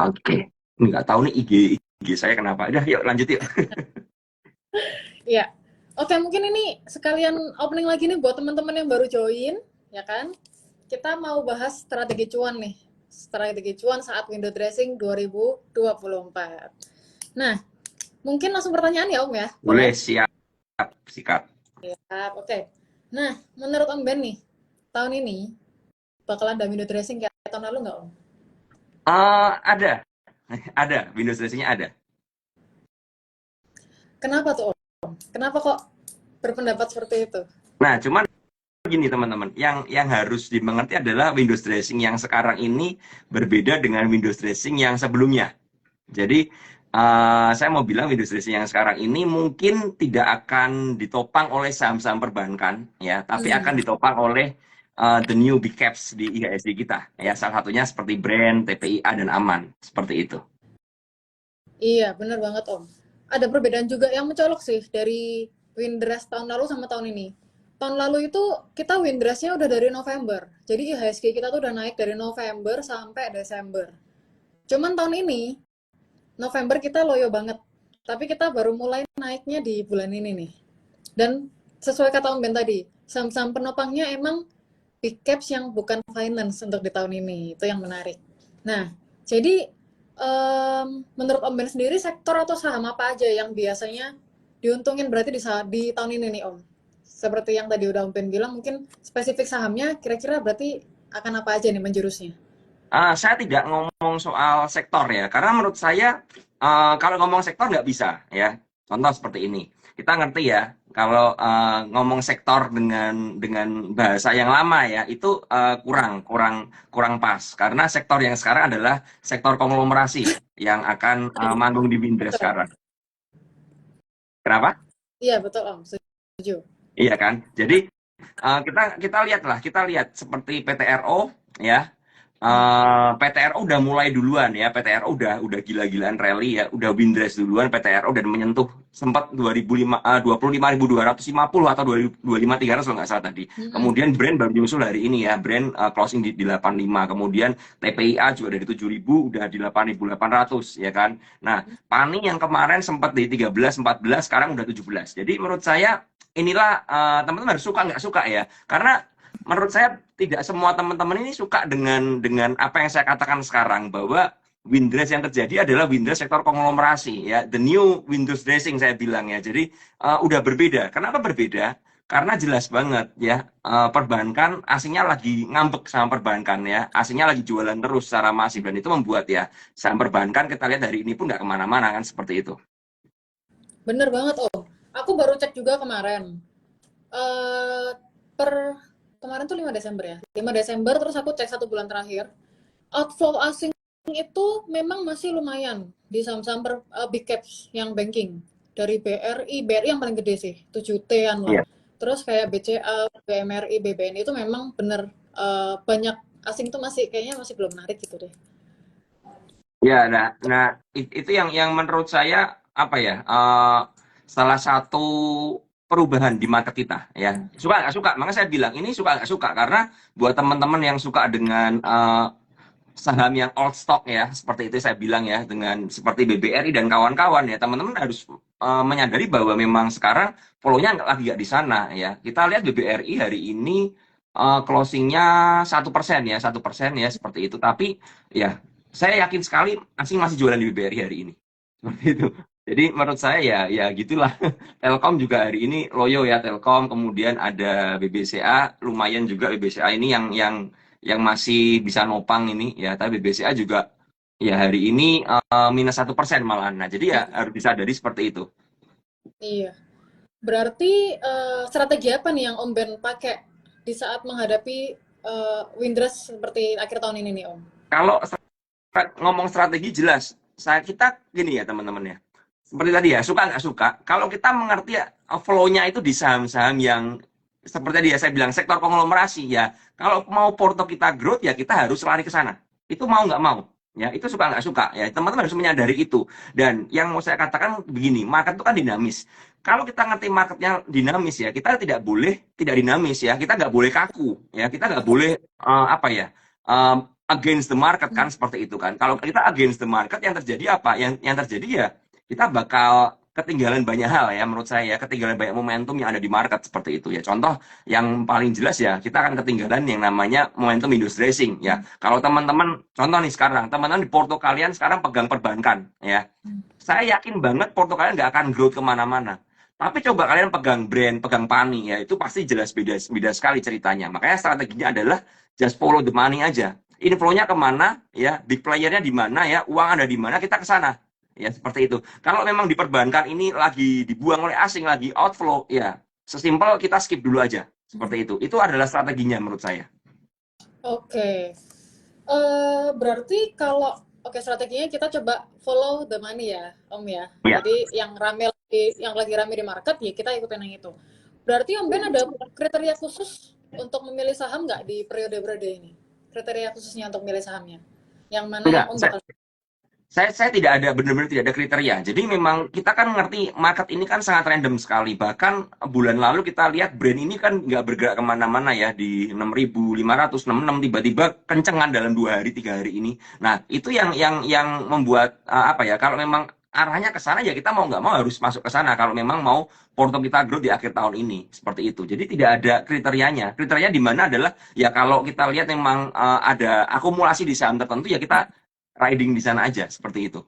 Oke, nggak tahu nih IG saya kenapa. Udah, yuk lanjut yuk. Iya. Oke, mungkin ini sekalian opening lagi nih buat teman-teman yang baru join, ya kan? Kita mau bahas strategi cuan nih. Strategi cuan saat window dressing 2024. Nah, mungkin langsung pertanyaan ya Om ya? Boleh, Boleh? siap, sikat. Siap, oke. Nah, menurut Om Ben nih, tahun ini bakalan ada window dressing kayak tahun lalu nggak Om? Ada, ada. Windows dressing-nya ada. Kenapa tuh Om? Kenapa kok berpendapat seperti itu? Nah, cuman gini teman-teman, yang harus dimengerti adalah Windows dressing yang sekarang ini berbeda dengan Windows dressing yang sebelumnya. Jadi saya mau bilang Windows dressing yang sekarang ini mungkin tidak akan ditopang oleh saham-saham perbankan, ya, tapi akan Hmm, ditopang oleh the new big caps di IHSG kita, ya. Salah satunya seperti Brand, TPIA dan Aman, seperti itu. iya, bener banget Om. Ada perbedaan juga yang mencolok sih dari Windrest tahun lalu sama tahun ini. Tahun lalu itu kita Windrestnya udah dari November. Jadi IHSG kita tuh udah naik dari November sampai Desember. Cuman tahun ini, November kita loyo banget. Tapi kita baru mulai naiknya di bulan ini nih. Dan sesuai kata Om Ben tadi, saham-saham penopangnya emang big caps yang bukan finance untuk di tahun ini. Itu yang menarik. Nah, jadi menurut Om Ben sendiri sektor atau saham apa aja yang biasanya diuntungin berarti di tahun ini nih Om? Seperti yang tadi udah Om Ben bilang, mungkin spesifik sahamnya kira-kira berarti akan apa aja nih menjurusnya? Saya tidak ngomong soal sektor ya, karena menurut saya kalau ngomong sektor nggak bisa ya. Contoh seperti ini, kita ngerti ya kalau ngomong sektor dengan bahasa yang lama ya itu kurang kurang kurang pas, karena sektor yang sekarang adalah sektor konglomerasi yang akan manggung di Windres Betul. sekarang. Kenapa? Iya, betul Om. Setuju. Iya kan? Jadi kita lihat seperti PTRO ya. Hmm. PTRO udah mulai duluan ya, PTRO udah gila-gilaan rally ya, udah windress duluan PTRO dan menyentuh sempat 25.250 atau 25.300 kalau nggak salah tadi. Hmm. Kemudian Brand baru nyusul hari ini ya, Brand closing di 85, kemudian TPIA juga dari 7.000 udah di 8.800 ya kan. Nah, Pani yang kemarin sempat di 13, 14, sekarang udah 17. Jadi menurut saya inilah teman-teman harus suka nggak suka ya, karena menurut saya tidak semua teman-teman ini suka dengan apa yang saya katakan sekarang, bahwa Windress yang terjadi adalah Windress sektor konglomerasi ya, the new Windows dressing saya bilang ya. Jadi udah berbeda. Kenapa berbeda? Karena jelas banget ya, perbankan asingnya lagi ngambek sama perbankan ya, asingnya lagi jualan terus secara masif, dan itu membuat ya saham perbankan kita lihat hari ini pun nggak kemana-mana kan, seperti itu. Bener banget Om. Aku baru cek juga kemarin. eh per kemarin tuh 5 Desember ya. 5 Desember terus aku cek 1 bulan terakhir. Outflow asing itu memang masih lumayan di saham-saham big caps yang banking. Dari BRI yang paling gede sih, 7T-an lah. Iya. Terus kayak BCA, BMRI, BBNI itu memang bener banyak asing tuh masih kayaknya masih belum menarik gitu deh. Ya, nah, itu yang menurut saya apa ya, salah satu perubahan di market kita ya. Suka nggak suka, makanya saya bilang ini suka nggak suka, karena buat teman-teman yang suka dengan saham yang old stock ya, seperti itu saya bilang ya, dengan seperti BBRI dan kawan-kawan ya, teman-teman harus menyadari bahwa memang sekarang follow-nya lagi nggak di sana ya. Kita lihat BBRI hari ini closingnya 1% ya, 1% ya, seperti itu. Tapi ya saya yakin sekali asing masih jualan di BBRI hari ini. Seperti itu. Jadi menurut saya ya gitulah. Telkom juga hari ini loyo ya, Telkom, kemudian ada BBCA, lumayan juga BBCA ini yang masih bisa nopang ini ya, tapi BBCA juga ya hari ini minus 1% malahan. Nah, jadi ya harus disadari seperti itu. Iya. Berarti strategi apa nih yang Om Ben pakai di saat menghadapi Windrush seperti akhir tahun ini nih Om? Kalau ngomong strategi jelas, kita gini ya teman-teman ya. Seperti tadi ya, suka nggak suka. Kalau kita mengerti ya, flow-nya itu di saham-saham yang seperti tadi ya saya bilang sektor konglomerasi ya. Kalau mau porto kita growth ya kita harus lari ke sana. Itu mau nggak mau. Ya, itu suka nggak suka ya. Teman-teman harus menyadari itu. Dan yang mau saya katakan begini, market itu kan dinamis. Kalau kita ngerti marketnya dinamis ya, kita tidak boleh tidak dinamis ya. Kita nggak boleh kaku ya. Kita nggak boleh apa ya? against the market kan seperti itu kan. Kalau kita against the market yang terjadi apa? Yang terjadi ya kita bakal ketinggalan banyak hal ya menurut saya, ketinggalan banyak momentum yang ada di market seperti itu ya. Contoh yang paling jelas ya, kita akan ketinggalan yang namanya momentum industri racing ya. Kalau teman-teman contoh nih sekarang, teman-teman di porto kalian sekarang pegang perbankan ya. Saya yakin banget porto kalian nggak akan growth kemana-mana. Tapi coba kalian pegang brand, pegang Pani ya, itu pasti jelas beda beda sekali ceritanya. Makanya strateginya adalah just follow the money aja. Inflow-nya kemana ya, big player-nya di mana ya, uang ada di mana, kita ke sana. Ya, seperti itu. Kalau memang di perbankan ini lagi dibuang oleh asing, lagi outflow, ya sesimpel kita skip dulu aja. Seperti itu. Itu adalah strateginya menurut saya. Oke. Berarti kalau strateginya kita coba follow the money ya, Om ya. Ya. Jadi yang lagi rame di market ya kita ikutin yang itu. Berarti Om Ben ada kriteria khusus untuk memilih saham nggak di periode-periode ini? Kriteria khususnya untuk memilih sahamnya? Yang mana yang Enggak, Om bakal... saya tidak ada benar-benar tidak ada kriteria. Jadi memang kita kan ngerti market ini kan sangat random sekali. Bahkan bulan lalu kita lihat brand ini kan nggak bergerak kemana-mana ya di 6.500, 66 tiba-tiba kencengan dalam 2 hari 3 hari ini. Nah itu yang membuat apa ya? Kalau memang arahnya ke sana ya kita mau nggak mau harus masuk ke sana. Kalau memang mau porto kita grow di akhir tahun ini seperti itu. Jadi tidak ada kriterianya. Kriteria di mana adalah ya kalau kita lihat memang ada akumulasi di saham tertentu ya kita riding di sana aja seperti itu.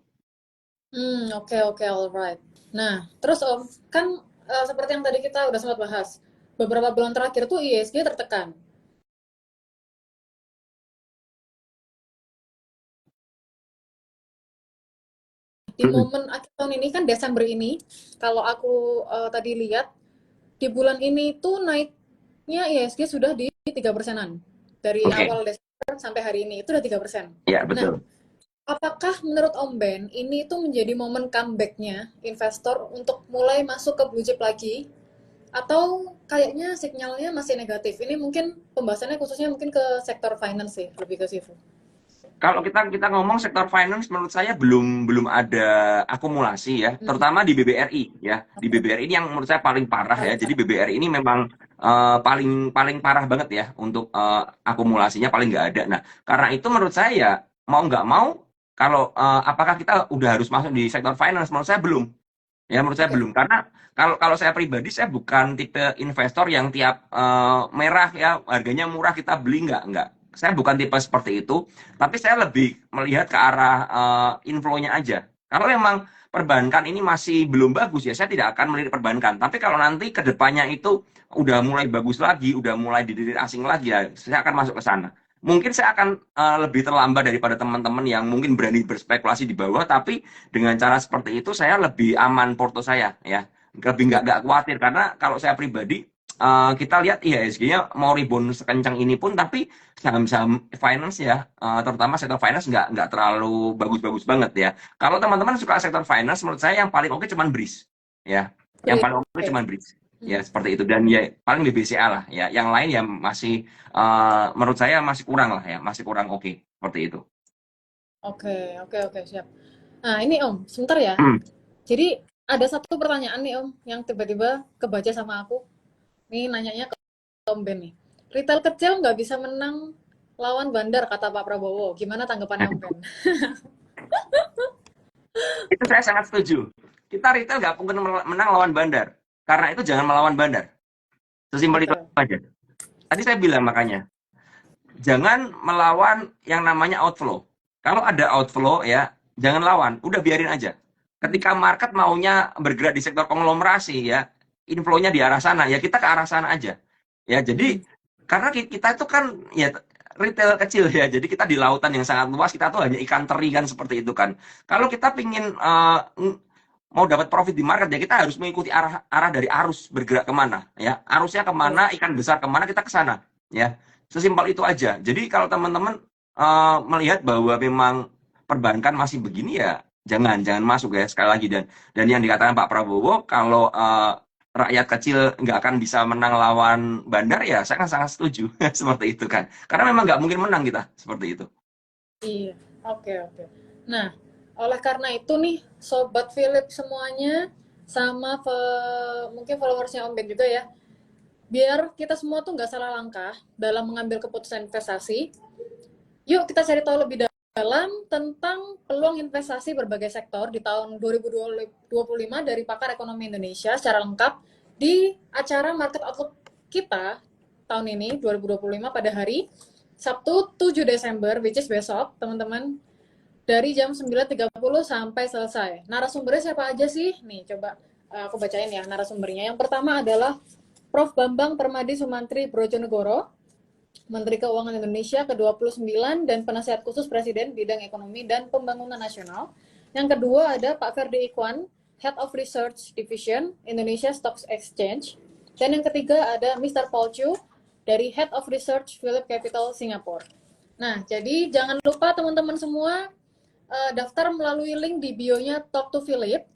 Oke, alright. Nah, terus Om, kan seperti yang tadi kita udah sempat bahas, beberapa bulan terakhir tuh ISG tertekan. Di momen akhir tahun ini kan Desember ini, kalau aku tadi lihat, di bulan ini tuh naiknya ISG sudah di 3%-an. Dari awal Desember sampai hari ini, itu udah 3%. Ya, Nah, betul. apakah menurut Om Ben, ini tuh menjadi momen comeback-nya investor untuk mulai masuk ke blue chip lagi? Atau kayaknya sinyalnya masih negatif? Ini mungkin pembahasannya khususnya mungkin ke sektor finance sih, lebih ke situ. Kalau kita ngomong sektor finance menurut saya belum ada akumulasi ya, terutama di BBRI ya. Di BBRI ini yang menurut saya paling parah ya. Jadi BBRI ini memang paling paling parah banget ya untuk akumulasinya paling nggak ada. Nah, karena itu menurut saya mau nggak mau kalau apakah kita udah harus masuk di sektor finance? Menurut saya belum. Ya, menurut saya belum. Karena kalau kalau saya pribadi saya bukan tipe investor yang tiap merah ya harganya murah kita beli enggak. Saya bukan tipe seperti itu, tapi saya lebih melihat ke arah inflow-nya aja. Kalau memang perbankan ini masih belum bagus ya saya tidak akan melirik perbankan. Tapi kalau nanti ke depannya itu udah mulai bagus lagi, udah mulai dilirik asing lagi ya saya akan masuk ke sana. Mungkin saya akan lebih terlambat daripada teman-teman yang mungkin berani berspekulasi di bawah, tapi dengan cara seperti itu saya lebih aman porto saya ya, lebih nggak khawatir karena kalau saya pribadi kita lihat IHSG-nya mau rebound sekencang ini pun, tapi saham-saham finance ya, terutama sektor finance nggak terlalu bagus-bagus banget ya. Kalau teman-teman suka sektor finance, menurut saya yang paling oke cuman BRIS ya, yang paling oke cuman BRIS ya seperti itu, dan ya paling BBCA lah ya. Yang lain ya masih menurut saya masih kurang lah ya, masih kurang oke seperti itu. Oke, siap. Nah, ini Om, sebentar ya. Jadi ada satu pertanyaan nih Om, yang tiba-tiba kebaca sama aku. Nih nanyanya ke Om Ben nih. Retail kecil nggak bisa menang lawan bandar, kata Pak Prabowo. Gimana tanggapannya Om Ben? Itu saya sangat setuju. Kita retail nggak mungkin menang lawan bandar. Karena itu jangan melawan bandar. Sesimpel itu aja. Tadi saya bilang makanya, jangan melawan yang namanya outflow. Kalau ada outflow ya, jangan lawan. Udah biarin aja. Ketika market maunya bergerak di sektor konglomerasi ya, inflow-nya di arah sana, ya kita ke arah sana aja. Ya, jadi karena kita itu kan ya retail kecil ya, jadi kita di lautan yang sangat luas, kita tuh hanya ikan teri kan seperti itu kan. Kalau kita pingin mau dapat profit di market ya kita harus mengikuti arah dari arus bergerak kemana ya, arusnya kemana, ikan besar kemana, kita ke sana ya, sesimpel itu aja. Jadi kalau teman-teman melihat bahwa memang perbankan masih begini ya jangan masuk ya sekali lagi. Dan yang dikatakan Pak Prabowo kalau rakyat kecil nggak akan bisa menang lawan bandar ya saya kan sangat setuju seperti itu kan, karena memang nggak mungkin menang kita seperti itu. Iya, oke. Nah, oleh karena itu nih, Sobat Philip semuanya, sama mungkin followersnya Om Ben juga ya, biar kita semua tuh nggak salah langkah dalam mengambil keputusan investasi, Yuk kita cari tahu lebih dalam tentang peluang investasi berbagai sektor di tahun 2025 dari pakar ekonomi Indonesia secara lengkap di acara Market Outlook kita tahun ini 2025 pada hari Sabtu 7 Desember, which is besok, teman-teman, dari jam 9.30 sampai selesai. Narasumbernya siapa aja sih? Nih, coba aku bacain ya narasumbernya. Yang pertama adalah Prof. Bambang Permadi Sumantri Brojonegoro, Menteri Keuangan Indonesia ke-29 dan Penasihat Khusus Presiden Bidang Ekonomi dan Pembangunan Nasional. Yang kedua ada Pak Ferdi Ikwan, Head of Research Division Indonesia Stock Exchange. Dan yang ketiga ada Mr. Paul Chu dari Head of Research Phillip Capital Singapore. Nah, jadi jangan lupa teman-teman semua daftar melalui link di bio-nya Talk to Philip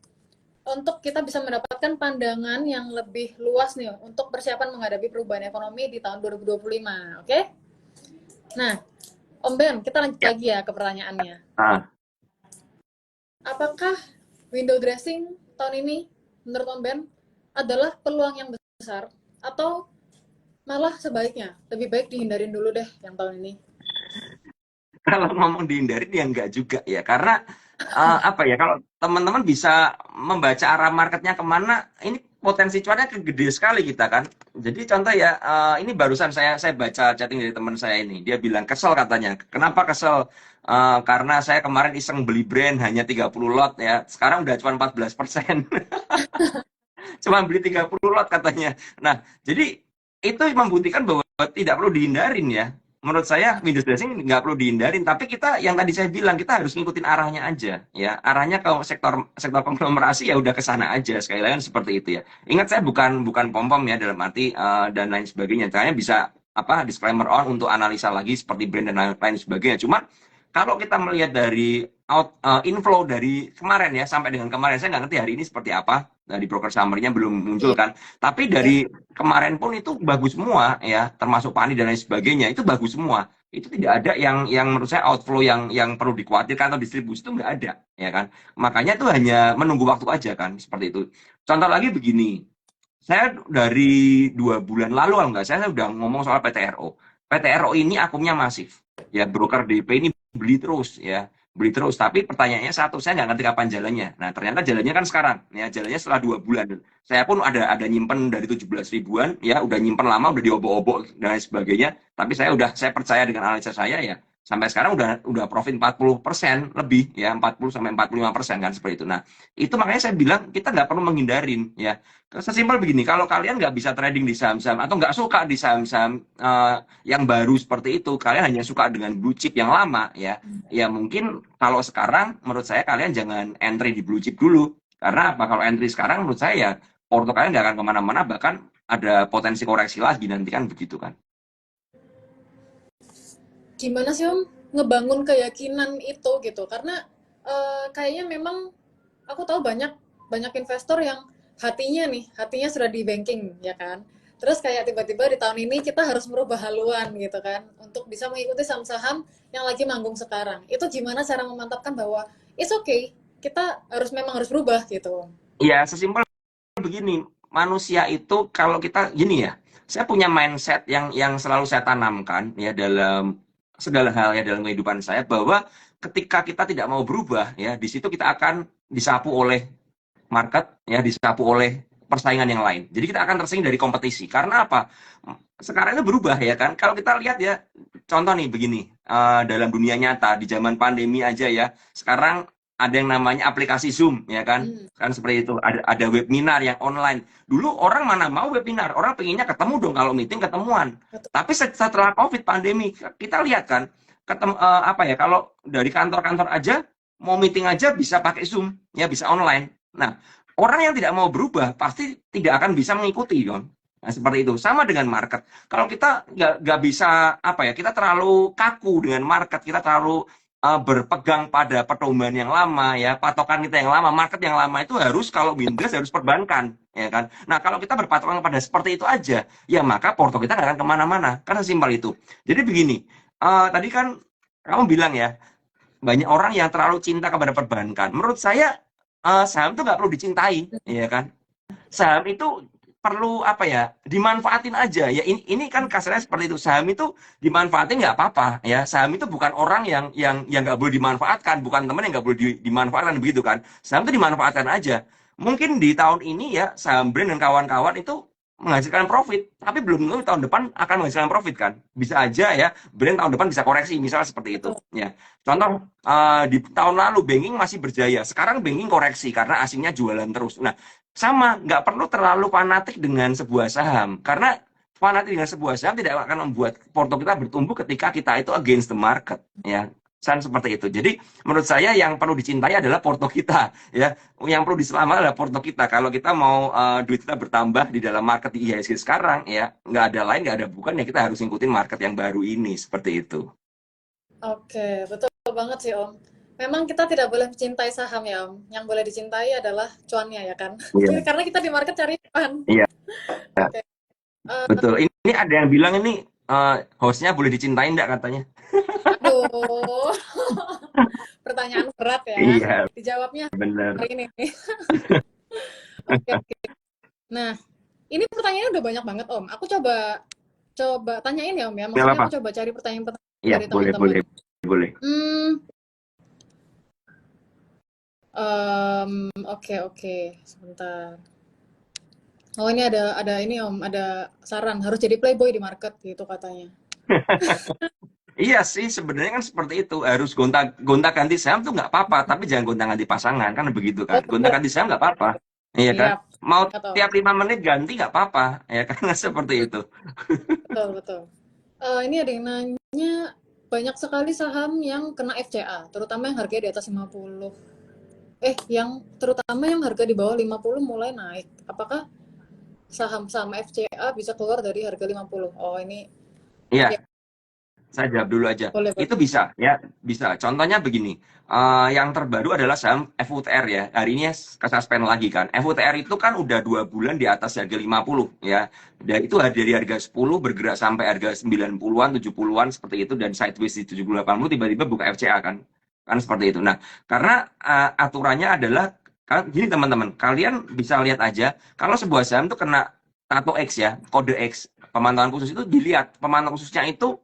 untuk kita bisa mendapatkan pandangan yang lebih luas nih untuk persiapan menghadapi perubahan ekonomi di tahun 2025. Oke? Nah, Om Ben, kita lanjut lagi ya ke pertanyaannya. Apakah window dressing tahun ini menurut Om Ben adalah peluang yang besar atau malah sebaliknya lebih baik dihindarin dulu deh yang tahun ini? Kalau ngomong dihindarin ya enggak juga ya, karena apa ya, kalau teman-teman bisa membaca arah marketnya kemana, ini potensi cuannya gede sekali kita kan. Jadi contoh ya, ini barusan saya baca chatting dari teman saya ini, dia bilang kesel katanya. Kenapa kesel? Karena saya kemarin iseng beli brand hanya 30 lot ya, sekarang udah cuma 14%. Cuma beli 30 lot katanya. Nah, jadi itu membuktikan bahwa tidak perlu dihindarin ya. Menurut saya Windows dressing nggak perlu dihindarin, tapi kita yang tadi saya bilang kita harus ngikutin arahnya aja ya. Arahnya ke sektor konglomerasi ya udah ke sana aja. Sekali lagi seperti itu ya. Ingat saya bukan pom-pom ya dalam arti dan lain sebagainya. Caranya bisa apa disclaimer on untuk analisa lagi seperti brand dan lain sebagainya. Cuma kalau kita melihat dari inflow dari kemarin ya sampai dengan kemarin, saya nggak ngerti hari ini seperti apa, dari broker summary-nya belum muncul kan, tapi dari kemarin pun itu bagus semua ya, termasuk Pani dan lain sebagainya itu bagus semua. Itu tidak ada yang menurut saya outflow yang perlu dikhawatirkan atau distribusi itu nggak ada ya kan. Makanya itu hanya menunggu waktu aja kan, seperti itu. Contoh lagi begini, saya dari 2 bulan lalu kalau nggak saya udah ngomong soal PTRO. PTRO ini akunnya masif ya, broker DP ini beli terus ya, beli terus. Tapi pertanyaannya satu, saya nggak ngerti kapan jalannya. Nah ternyata jalannya kan sekarang ya, jalannya setelah 2 bulan. Saya pun ada nyimpen dari 17 ribuan ya, udah nyimpen lama, udah diobok-obok dan lain sebagainya. Tapi saya percaya dengan analisa saya ya, sampai sekarang udah profit 40% lebih ya, 40-45% kan, seperti itu. Nah itu makanya saya bilang kita nggak perlu menghindarin ya. Sesimpel begini, kalau kalian nggak bisa trading di saham-saham atau nggak suka di saham-saham yang baru seperti itu, kalian hanya suka dengan blue chip yang lama ya, ya mungkin kalau sekarang menurut saya kalian jangan entry di blue chip dulu. Karena apa? Kalau entry sekarang menurut saya ya porto kalian nggak akan kemana-mana, bahkan ada potensi koreksi lagi nanti kan, begitu kan. Gimana sih Om ngebangun keyakinan itu gitu? Karena kayaknya memang aku tahu banyak investor yang hatinya sudah di banking ya kan. Terus kayak tiba-tiba di tahun ini kita harus merubah haluan gitu kan untuk bisa mengikuti saham-saham yang lagi manggung sekarang. Itu gimana cara memantapkan bahwa it's okay, kita memang harus berubah gitu. Ya sesimpel begini, manusia itu kalau kita gini ya, saya punya mindset yang selalu saya tanamkan ya dalam segala hal ya dalam kehidupan saya, bahwa ketika kita tidak mau berubah ya, di situ kita akan disapu oleh market ya, disapu oleh persaingan yang lain. Jadi kita akan tersinggung dari kompetisi. Karena apa? Sekarang itu berubah ya kan. Kalau kita lihat ya, contoh nih begini, dalam dunia nyata di zaman pandemi aja ya, sekarang ada yang namanya aplikasi Zoom ya kan. Kan seperti itu, ada webinar yang online. Dulu orang mana mau webinar, orang pengennya ketemu dong, kalau meeting ketemuan. Tapi setelah Covid pandemi, kita lihat kan, apa ya, kalau dari kantor-kantor aja mau meeting aja bisa pakai Zoom ya, bisa online. Nah, orang yang tidak mau berubah pasti tidak akan bisa mengikuti kan. Nah, seperti itu. Sama dengan market. Kalau kita nggak bisa apa ya, kita terlalu kaku dengan market, kita terlalu berpegang pada pertumbuhan yang lama ya, patokan kita yang lama, market yang lama itu harus, kalau Windows harus perbankan ya kan. Nah kalau kita berpatokan pada seperti itu aja ya, maka porto kita nggak akan kemana-mana, kan sesimpel itu. Jadi begini, tadi kan kamu bilang ya, banyak orang yang terlalu cinta kepada perbankan. Menurut saya saham itu nggak perlu dicintai ya kan. Saham itu perlu apa ya, dimanfaatin aja ya. Ini kan kasarnya seperti itu. Saham itu dimanfaatin nggak apa-apa ya. Saham itu bukan orang yang nggak boleh dimanfaatkan, bukan teman yang nggak boleh dimanfaatkan begitu kan. Saham itu dimanfaatkan aja. Mungkin di tahun ini ya saham brand dan kawan-kawan itu menghasilkan profit, tapi belum tentu tahun depan akan menghasilkan profit kan. Bisa aja ya brand tahun depan bisa koreksi misalnya seperti itu Betul. ya. Contoh di tahun lalu banking masih berjaya, sekarang banking koreksi karena asingnya jualan terus. Nah, sama, nggak perlu terlalu fanatik dengan sebuah saham, karena fanatik dengan sebuah saham tidak akan membuat porto kita bertumbuh ketika kita itu against the market, ya. Seperti itu. Jadi menurut saya yang perlu dicintai adalah porto kita, ya. Yang perlu diselamatkan adalah porto kita. Kalau kita mau duit kita bertambah di dalam market di IHSG sekarang, ya nggak ada lain, nggak ada bukan, ya kita harus ngikutin market yang baru ini, seperti itu. Oke, betul banget sih Om. Memang kita tidak boleh mencintai saham ya Om. Yang boleh dicintai adalah cuannya ya kan. Iya, Karena kita di market cari cuan. iya, Oke. Eh, betul. Ini ada yang bilang ini hostnya boleh dicintain nggak katanya? aduh, pertanyaan berat ya. Iya, Dijawabnya bener. hari ini nih. Oke, oke. Nah, ini pertanyaannya udah banyak banget Om. Aku coba tanyain ya Om ya. Nggak Maksudnya apa-apa. aku coba cari pertanyaan-pertanyaan Iya, dari boleh, teman-teman. boleh, boleh. Oke, oke. Sebentar. Oh, ini ada ini Om, ada saran harus jadi playboy di market gitu katanya. Iya sih, sebenarnya kan seperti itu. Harus gonta-ganti saham tuh nggak apa-apa, tapi jangan gonta-ganti pasangan, kan begitu Oh, kan. betul. Gonta-ganti saham nggak apa-apa, iya kan. Siap. Mau Atau tiap 5 menit ganti nggak apa-apa, ya kan. Seperti itu. betul, betul. Ini ada yang nanya banyak sekali saham yang kena FCA, terutama yang harganya di atas 50. Yang terutama yang harga di bawah 50 mulai naik. Apakah saham-saham FCA bisa keluar dari harga 50? Oh, ini ya, Iya, saya jawab dulu aja. boleh, boleh. Itu bisa, ya, bisa. Contohnya begini, yang terbaru adalah saham FUTR ya. Hari ini kesuspend lagi kan. FUTR itu kan udah 2 bulan di atas harga 50 ya. Dan itu dari harga 10 bergerak sampai harga 90-an, 70-an seperti itu, dan sideways di 70 80 tiba-tiba buka FCA kan. Kan seperti itu. Nah, karena aturannya adalah kan gini teman-teman, kalian bisa lihat aja kalau sebuah saham itu kena tato X ya, kode X, pemantauan khusus itu dilihat pemantauan khususnya itu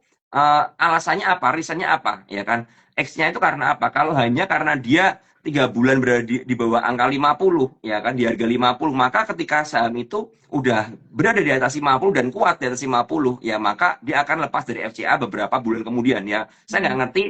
alasannya apa, reasonnya apa, ya kan? X-nya itu karena apa? Kalau hanya karena dia 3 bulan berada di bawah angka 50, ya kan, di harga 50, maka ketika saham itu udah berada di atas 50 dan kuat di atas 50, ya maka dia akan lepas dari FCA beberapa bulan kemudian ya. Saya nggak ngerti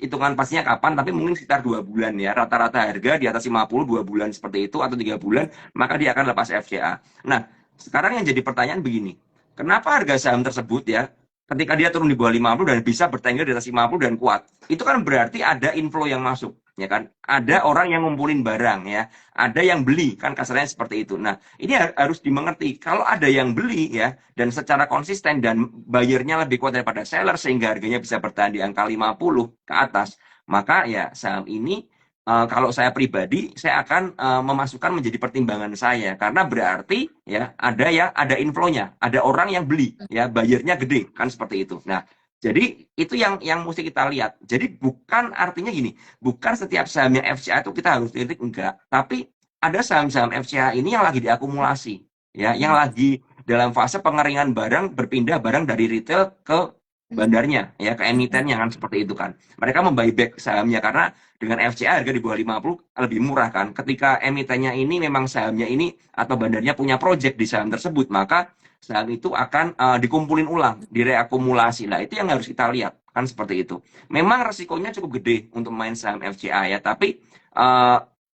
hitungan pastinya kapan, tapi mungkin sekitar 2 bulan ya. Rata-rata harga di atas 50, 2 bulan seperti itu, atau 3 bulan, maka dia akan lepas FCA. Nah, sekarang yang jadi pertanyaan begini, kenapa harga saham tersebut ya ketika dia turun di bawah 50 dan bisa bertengger di atas 50 dan kuat, itu kan berarti ada inflow yang masuk, ya kan? Ada orang yang ngumpulin barang ya, ada yang beli, kan kasarnya seperti itu. Nah, ini harus dimengerti. Kalau ada yang beli ya dan secara konsisten dan buyernya lebih kuat daripada seller sehingga harganya bisa bertahan di angka 50 ke atas, maka ya saham ini kalau saya pribadi, saya akan memasukkan menjadi pertimbangan saya karena berarti ya ada inflow-nya, ada orang yang beli, ya buyernya gede, kan seperti itu. Nah, jadi itu yang mesti kita lihat. Jadi bukan artinya gini, bukan setiap saham yang FCA itu kita harus lirik, enggak. Tapi ada saham-saham FCA ini yang lagi diakumulasi, ya, yang lagi dalam fase pengeringan barang, berpindah barang dari retail ke bandarnya, ya, ke emitennya, kan seperti itu kan. Mereka membuyback sahamnya karena dengan FCA harga di bawah 50 lebih murah kan. Ketika emitennya ini memang sahamnya ini atau bandarnya punya project di saham tersebut, maka saham itu akan dikumpulin ulang, direakumulasi. Nah, itu yang harus kita lihat, kan seperti itu. Memang resikonya cukup gede untuk main saham FCA ya, tapi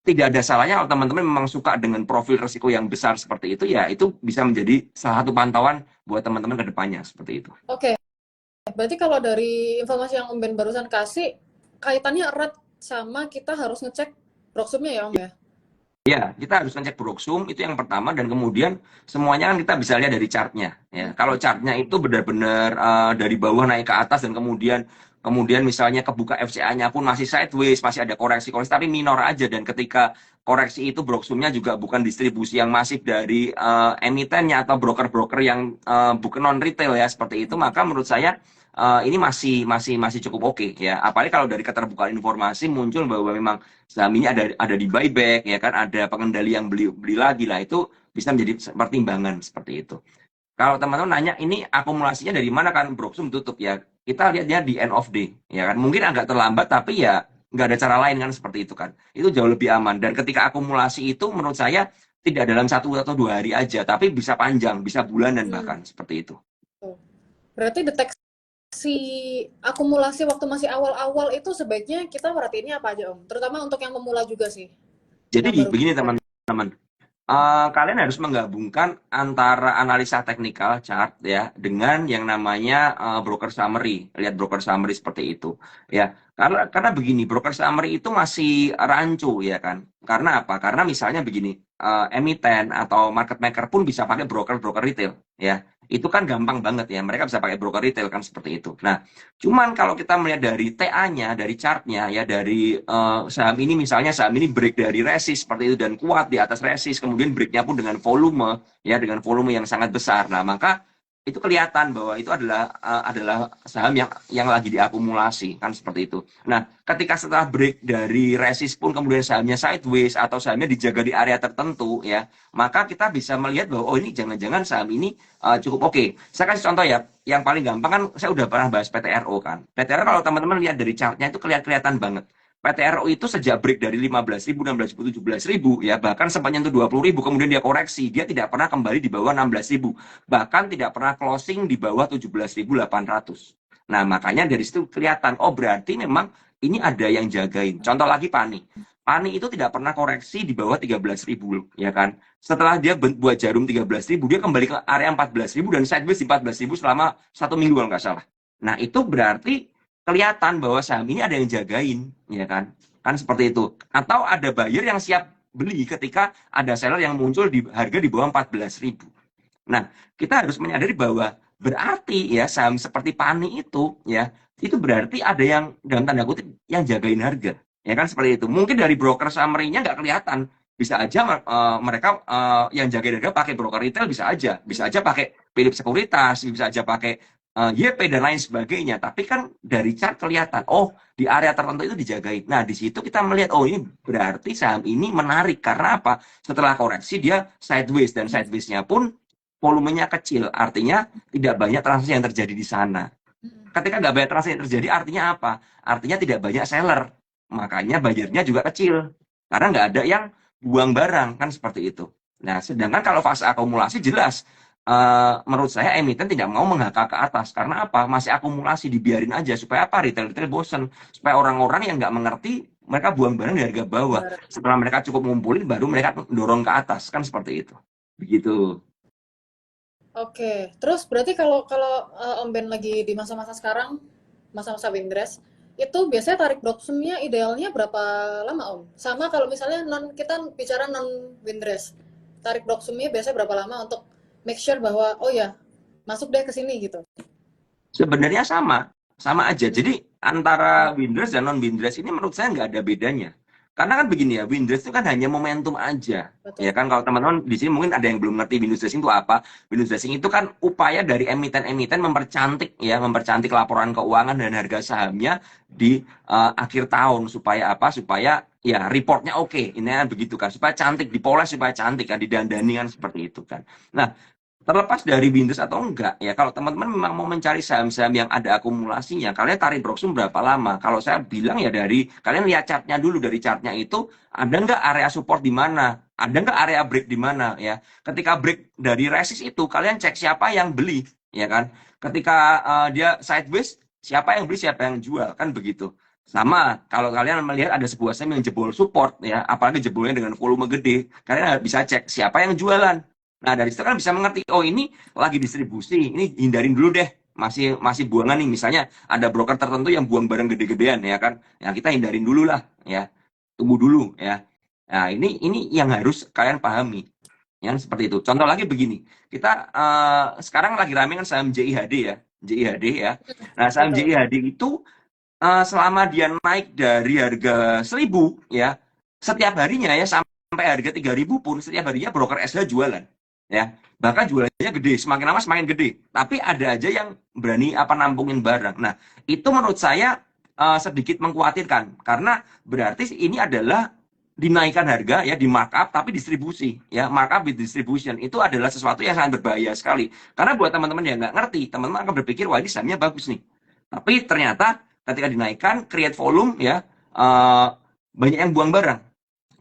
tidak ada salahnya kalau teman-teman memang suka dengan profil resiko yang besar seperti itu, ya itu bisa menjadi salah satu pantauan buat teman-teman ke depannya, seperti itu. Oke, berarti kalau dari informasi yang Om Ben barusan kasih, kaitannya erat sama kita harus ngecek proxumnya ya Om ya? Ya, kita harus ngecek Broksum, itu yang pertama, dan kemudian semuanya kan kita bisa lihat dari chartnya. Ya, kalau chartnya itu benar-benar dari bawah naik ke atas dan kemudian misalnya kebuka FCA-nya pun masih sideways, masih ada koreksi-koreksi, tapi minor aja. Dan ketika koreksi itu Broksumnya juga bukan distribusi yang masif dari emitennya atau broker-broker yang bukan non-retail ya, seperti itu, maka menurut saya ini masih cukup oke ya. Apalagi kalau dari keterbukaan informasi muncul bahwa memang saham ini ada di buyback ya kan, ada pengendali yang beli lagi lah, itu bisa menjadi pertimbangan seperti itu. Kalau teman-teman nanya ini akumulasinya dari mana kan, Broksum tutup ya. Kita lihatnya di end of day ya kan. Mungkin agak terlambat tapi ya nggak ada cara lain kan seperti itu kan. Itu jauh lebih aman. Dan ketika akumulasi itu menurut saya tidak dalam 1 atau 2 hari aja, tapi bisa panjang, bisa bulanan bahkan seperti itu. Berarti deteksi akumulasi waktu masih awal-awal itu sebaiknya kita perhatiinnya apa aja Om? Terutama untuk yang pemula juga sih. Jadi begini teman-teman. Kalian harus menggabungkan antara analisa teknikal chart ya dengan yang namanya broker summary. Lihat broker summary seperti itu ya. Karena begini, broker summary itu masih rancu ya kan. Karena apa? Karena misalnya begini, emiten atau market maker pun bisa pakai broker retail ya. Itu kan gampang banget ya. Mereka bisa pakai broker retail kan seperti itu. Nah, cuman kalau kita melihat dari TA-nya, dari chartnya ya, dari saham ini misalnya saham ini break dari resist seperti itu dan kuat di atas resist, kemudian breaknya pun dengan volume ya, dengan volume yang sangat besar. Nah, maka itu kelihatan bahwa itu adalah saham yang lagi diakumulasi kan seperti itu. Nah, ketika setelah break dari resist pun kemudian sahamnya sideways atau sahamnya dijaga di area tertentu ya, maka kita bisa melihat bahwa oh ini jangan-jangan saham ini cukup oke. Saya kasih contoh ya, yang paling gampang kan saya udah pernah bahas PTRO kan. PTRO kalau teman-teman lihat dari chartnya itu kelihatan banget. PTRO itu sejak break dari 15.000, 16.000, 17.000 ya, bahkan sempat nyentuh 20.000, kemudian dia koreksi, dia tidak pernah kembali di bawah 16.000, bahkan tidak pernah closing di bawah 17.800. Nah, makanya dari situ kelihatan, oh berarti memang ini ada yang jagain. Contoh lagi PANI. PANI itu tidak pernah koreksi di bawah 13.000 ya kan. Setelah dia buat jarum 13.000, dia kembali ke area 14.000 dan sideways di 14.000 selama 1 minggu kalau nggak salah. Nah, itu berarti kelihatan bahwa saham ini ada yang jagain, ya kan? Kan seperti itu. Atau ada buyer yang siap beli ketika ada seller yang muncul di harga di bawah 14.000. Nah, kita harus menyadari bahwa berarti ya saham seperti PANI itu berarti ada yang dalam tanda kutip yang jagain harga. Ya kan seperti itu. Mungkin dari broker summary-nya nggak kelihatan. Bisa aja mereka yang jagain harga pakai broker retail, bisa aja pakai Philips Sekuritas, bisa aja pakai YP dan lain sebagainya. Tapi kan dari chart kelihatan, oh di area tertentu itu dijagain. Nah di situ kita melihat, oh ini berarti saham ini menarik. Karena apa? Setelah koreksi dia sideways, dan sideways-nya pun volumenya kecil. Artinya tidak banyak transaksi yang terjadi di sana. Ketika nggak banyak transaksi yang terjadi, artinya apa? Artinya tidak banyak seller. Makanya bayarnya juga kecil. Karena nggak ada yang buang barang, kan seperti itu. Nah, sedangkan kalau fase akumulasi jelas, menurut saya emiten tidak mau menghakal ke atas. Karena apa? Masih akumulasi, dibiarin aja. Supaya apa? Retail-retail bosen. Supaya orang-orang yang nggak mengerti, mereka buang barang di harga bawah. Setelah mereka cukup ngumpulin, baru mereka dorong ke atas. Kan seperti itu. Begitu. Oke, terus berarti kalau Om Ben lagi di masa-masa sekarang, masa-masa Windrest, itu biasanya tarik Broksumnya idealnya berapa lama Om? Sama kalau misalnya kita bicara non Windrest, tarik Broksumnya biasanya berapa lama untuk make sure bahwa oh ya masuk deh ke sini gitu? Sebenarnya sama aja. Jadi antara Windrest dan non Windrest ini menurut saya nggak ada bedanya. Karena kan begini ya, Windrest itu kan hanya momentum aja. Betul. Ya kan, kalau teman-teman di sini mungkin ada yang belum ngerti Windows dressing itu apa. Windows dressing itu kan upaya dari emiten-emiten mempercantik laporan keuangan dan harga sahamnya di akhir tahun, supaya apa? Supaya ya reportnya oke. Ini kan begitu kan, supaya cantik, dipoles supaya cantik kan, didandani kan seperti itu kan. Nah, terlepas dari Windows atau enggak ya, kalau teman-teman memang mau mencari saham-saham yang ada akumulasinya, kalian tarik Broksum berapa lama? Kalau saya bilang ya dari kalian lihat chartnya dulu. Dari chartnya itu ada nggak area support di mana, ada nggak area break di mana ya. Ketika break dari resist itu kalian cek siapa yang beli ya kan. Ketika dia sideways, siapa yang beli siapa yang jual, kan begitu. Sama kalau kalian melihat ada sebuah saham yang jebol support ya, apalagi jebolnya dengan volume gede, kalian bisa cek siapa yang jualan. Nah, dari situ kan bisa mengerti, oh ini lagi distribusi, ini hindarin dulu deh, masih buangan nih. Misalnya ada broker tertentu yang buang barang gede-gedean ya kan, yang kita hindarin dulu lah ya, tunggu dulu ya. Nah, ini yang harus kalian pahami, yang seperti itu. Contoh lagi begini, kita sekarang lagi rame kan saham JIHD ya. Nah, saham JIHD itu selama dia naik dari harga 1.000 ya, setiap harinya ya sampai harga 3.000 pun setiap harinya broker SH jualan. ya. Bahkan jualannya gede, semakin lama semakin gede. Tapi ada aja yang berani nampungin barang. Nah, itu menurut saya sedikit mengkhawatirkan karena berarti ini adalah dinaikkan harga ya di markup tapi distribusi ya, markup with distribution itu adalah sesuatu yang sangat berbahaya sekali karena buat teman-teman yang nggak ngerti, teman-teman akan berpikir wah ini sahamnya bagus nih, tapi ternyata ketika dinaikkan create volume ya, banyak yang buang barang.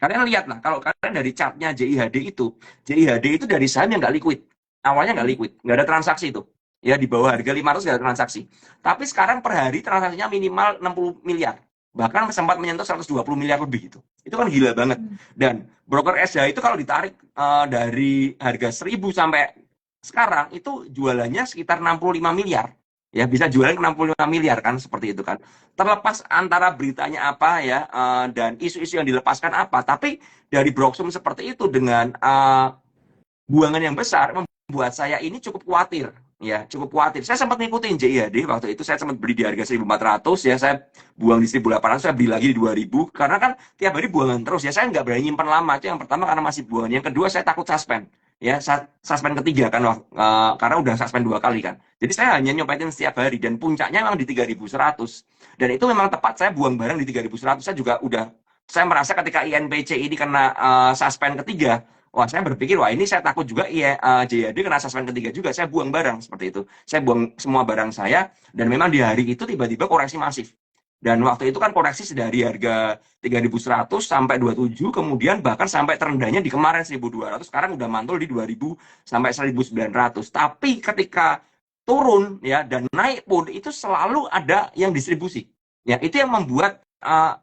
Kalian lihat lah, kalau kalian dari chartnya JIHD itu dari saham yang nggak liquid. Awalnya nggak liquid, nggak ada transaksi itu. Ya di bawah harga 500 nggak ada transaksi. Tapi sekarang per hari transaksinya minimal 60 miliar. Bahkan sempat menyentuh 120 miliar lebih itu. Itu kan gila banget. Dan broker SH itu kalau ditarik dari harga 1000 sampai sekarang itu jualannya sekitar 65 miliar. Ya bisa jualan 65 miliar kan seperti itu kan. Terlepas antara beritanya apa ya dan isu-isu yang dilepaskan apa, tapi dari Broksum seperti itu dengan buangan yang besar membuat saya ini cukup khawatir ya, cukup khawatir. Saya sempat ngikutin JIHD waktu itu, saya sempat beli di harga 1.400 ya, saya buang di 1.800, saya beli lagi di 2.000 karena kan tiap hari buangan terus ya, saya nggak berani nyimpan lama. Itu yang pertama karena masih buangan, yang kedua saya takut suspend ya, suspend ketiga kan karena udah suspend 2 kali kan. Jadi saya hanya nyopetin setiap hari dan puncaknya memang di 3.100 dan itu memang tepat saya buang barang di 3.100. Saya merasa ketika INPC ini kena suspend ketiga, wah saya berpikir wah ini saya takut juga JIHD kena suspend ketiga juga, saya buang barang seperti itu. Saya buang semua barang saya dan memang di hari itu tiba-tiba koreksi masif. Dan waktu itu kan koreksi dari harga 3.100 sampai 27, kemudian bahkan sampai terendahnya di kemarin 1.200, sekarang udah mantul di 2.000 sampai 1.900. Tapi ketika turun ya dan naik pun itu selalu ada yang distribusi. Ya, itu yang membuat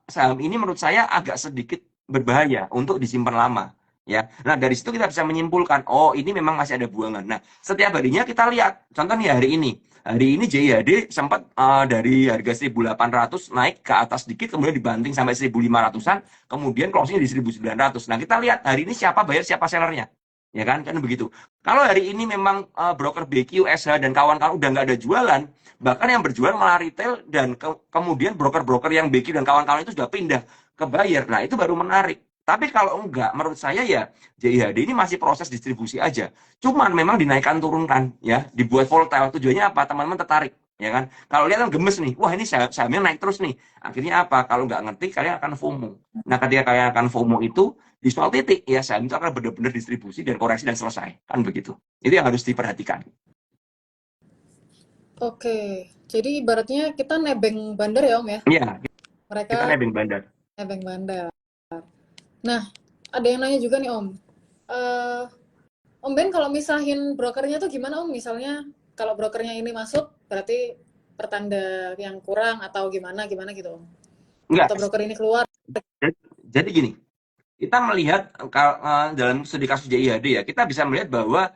saham ini menurut saya agak sedikit berbahaya untuk disimpan lama. Ya, nah dari situ kita bisa menyimpulkan, oh ini memang masih ada buangan. Nah, setiap harinya kita lihat, contoh nih hari ini JIHD sempat dari harga 1.800 naik ke atas sedikit, kemudian dibanting sampai 1.500-an, kemudian closing di 1.900. Nah, kita lihat hari ini siapa bayar, siapa sellernya. Ya kan begitu. Kalau hari ini memang broker BQ, SH, dan kawan-kawan udah nggak ada jualan, bahkan yang berjualan malah retail, dan kemudian broker-broker yang BQ dan kawan-kawan itu sudah pindah ke buyer. Nah, itu baru menarik. Tapi kalau enggak, menurut saya ya JIHD ini masih proses distribusi aja. Cuman memang dinaikkan turunkan ya, dibuat volatile. Tujuannya apa? Teman-teman tertarik, ya kan? Kalau lihat kan gemes nih, wah ini sahamnya naik terus nih. Akhirnya apa? Kalau nggak ngerti, kalian akan FOMO. Nah, ketika kalian akan FOMO itu di suatu titik ya saham itu akan benar-benar distribusi dan koreksi dan selesai, kan begitu. Itu yang harus diperhatikan. Oke, jadi ibaratnya kita nebeng bandar ya Om ya? Iya, kita Mereka nebeng bandar. nebeng bandar. Nah, ada yang nanya juga nih Om. Om Ben kalau misahin brokernya tuh gimana Om? Misalnya kalau brokernya ini masuk berarti pertanda yang kurang atau gimana gitu Om? Enggak. Atau broker ini keluar? Jadi gini, kita melihat dalam studi kasus JIHD ya, kita bisa melihat bahwa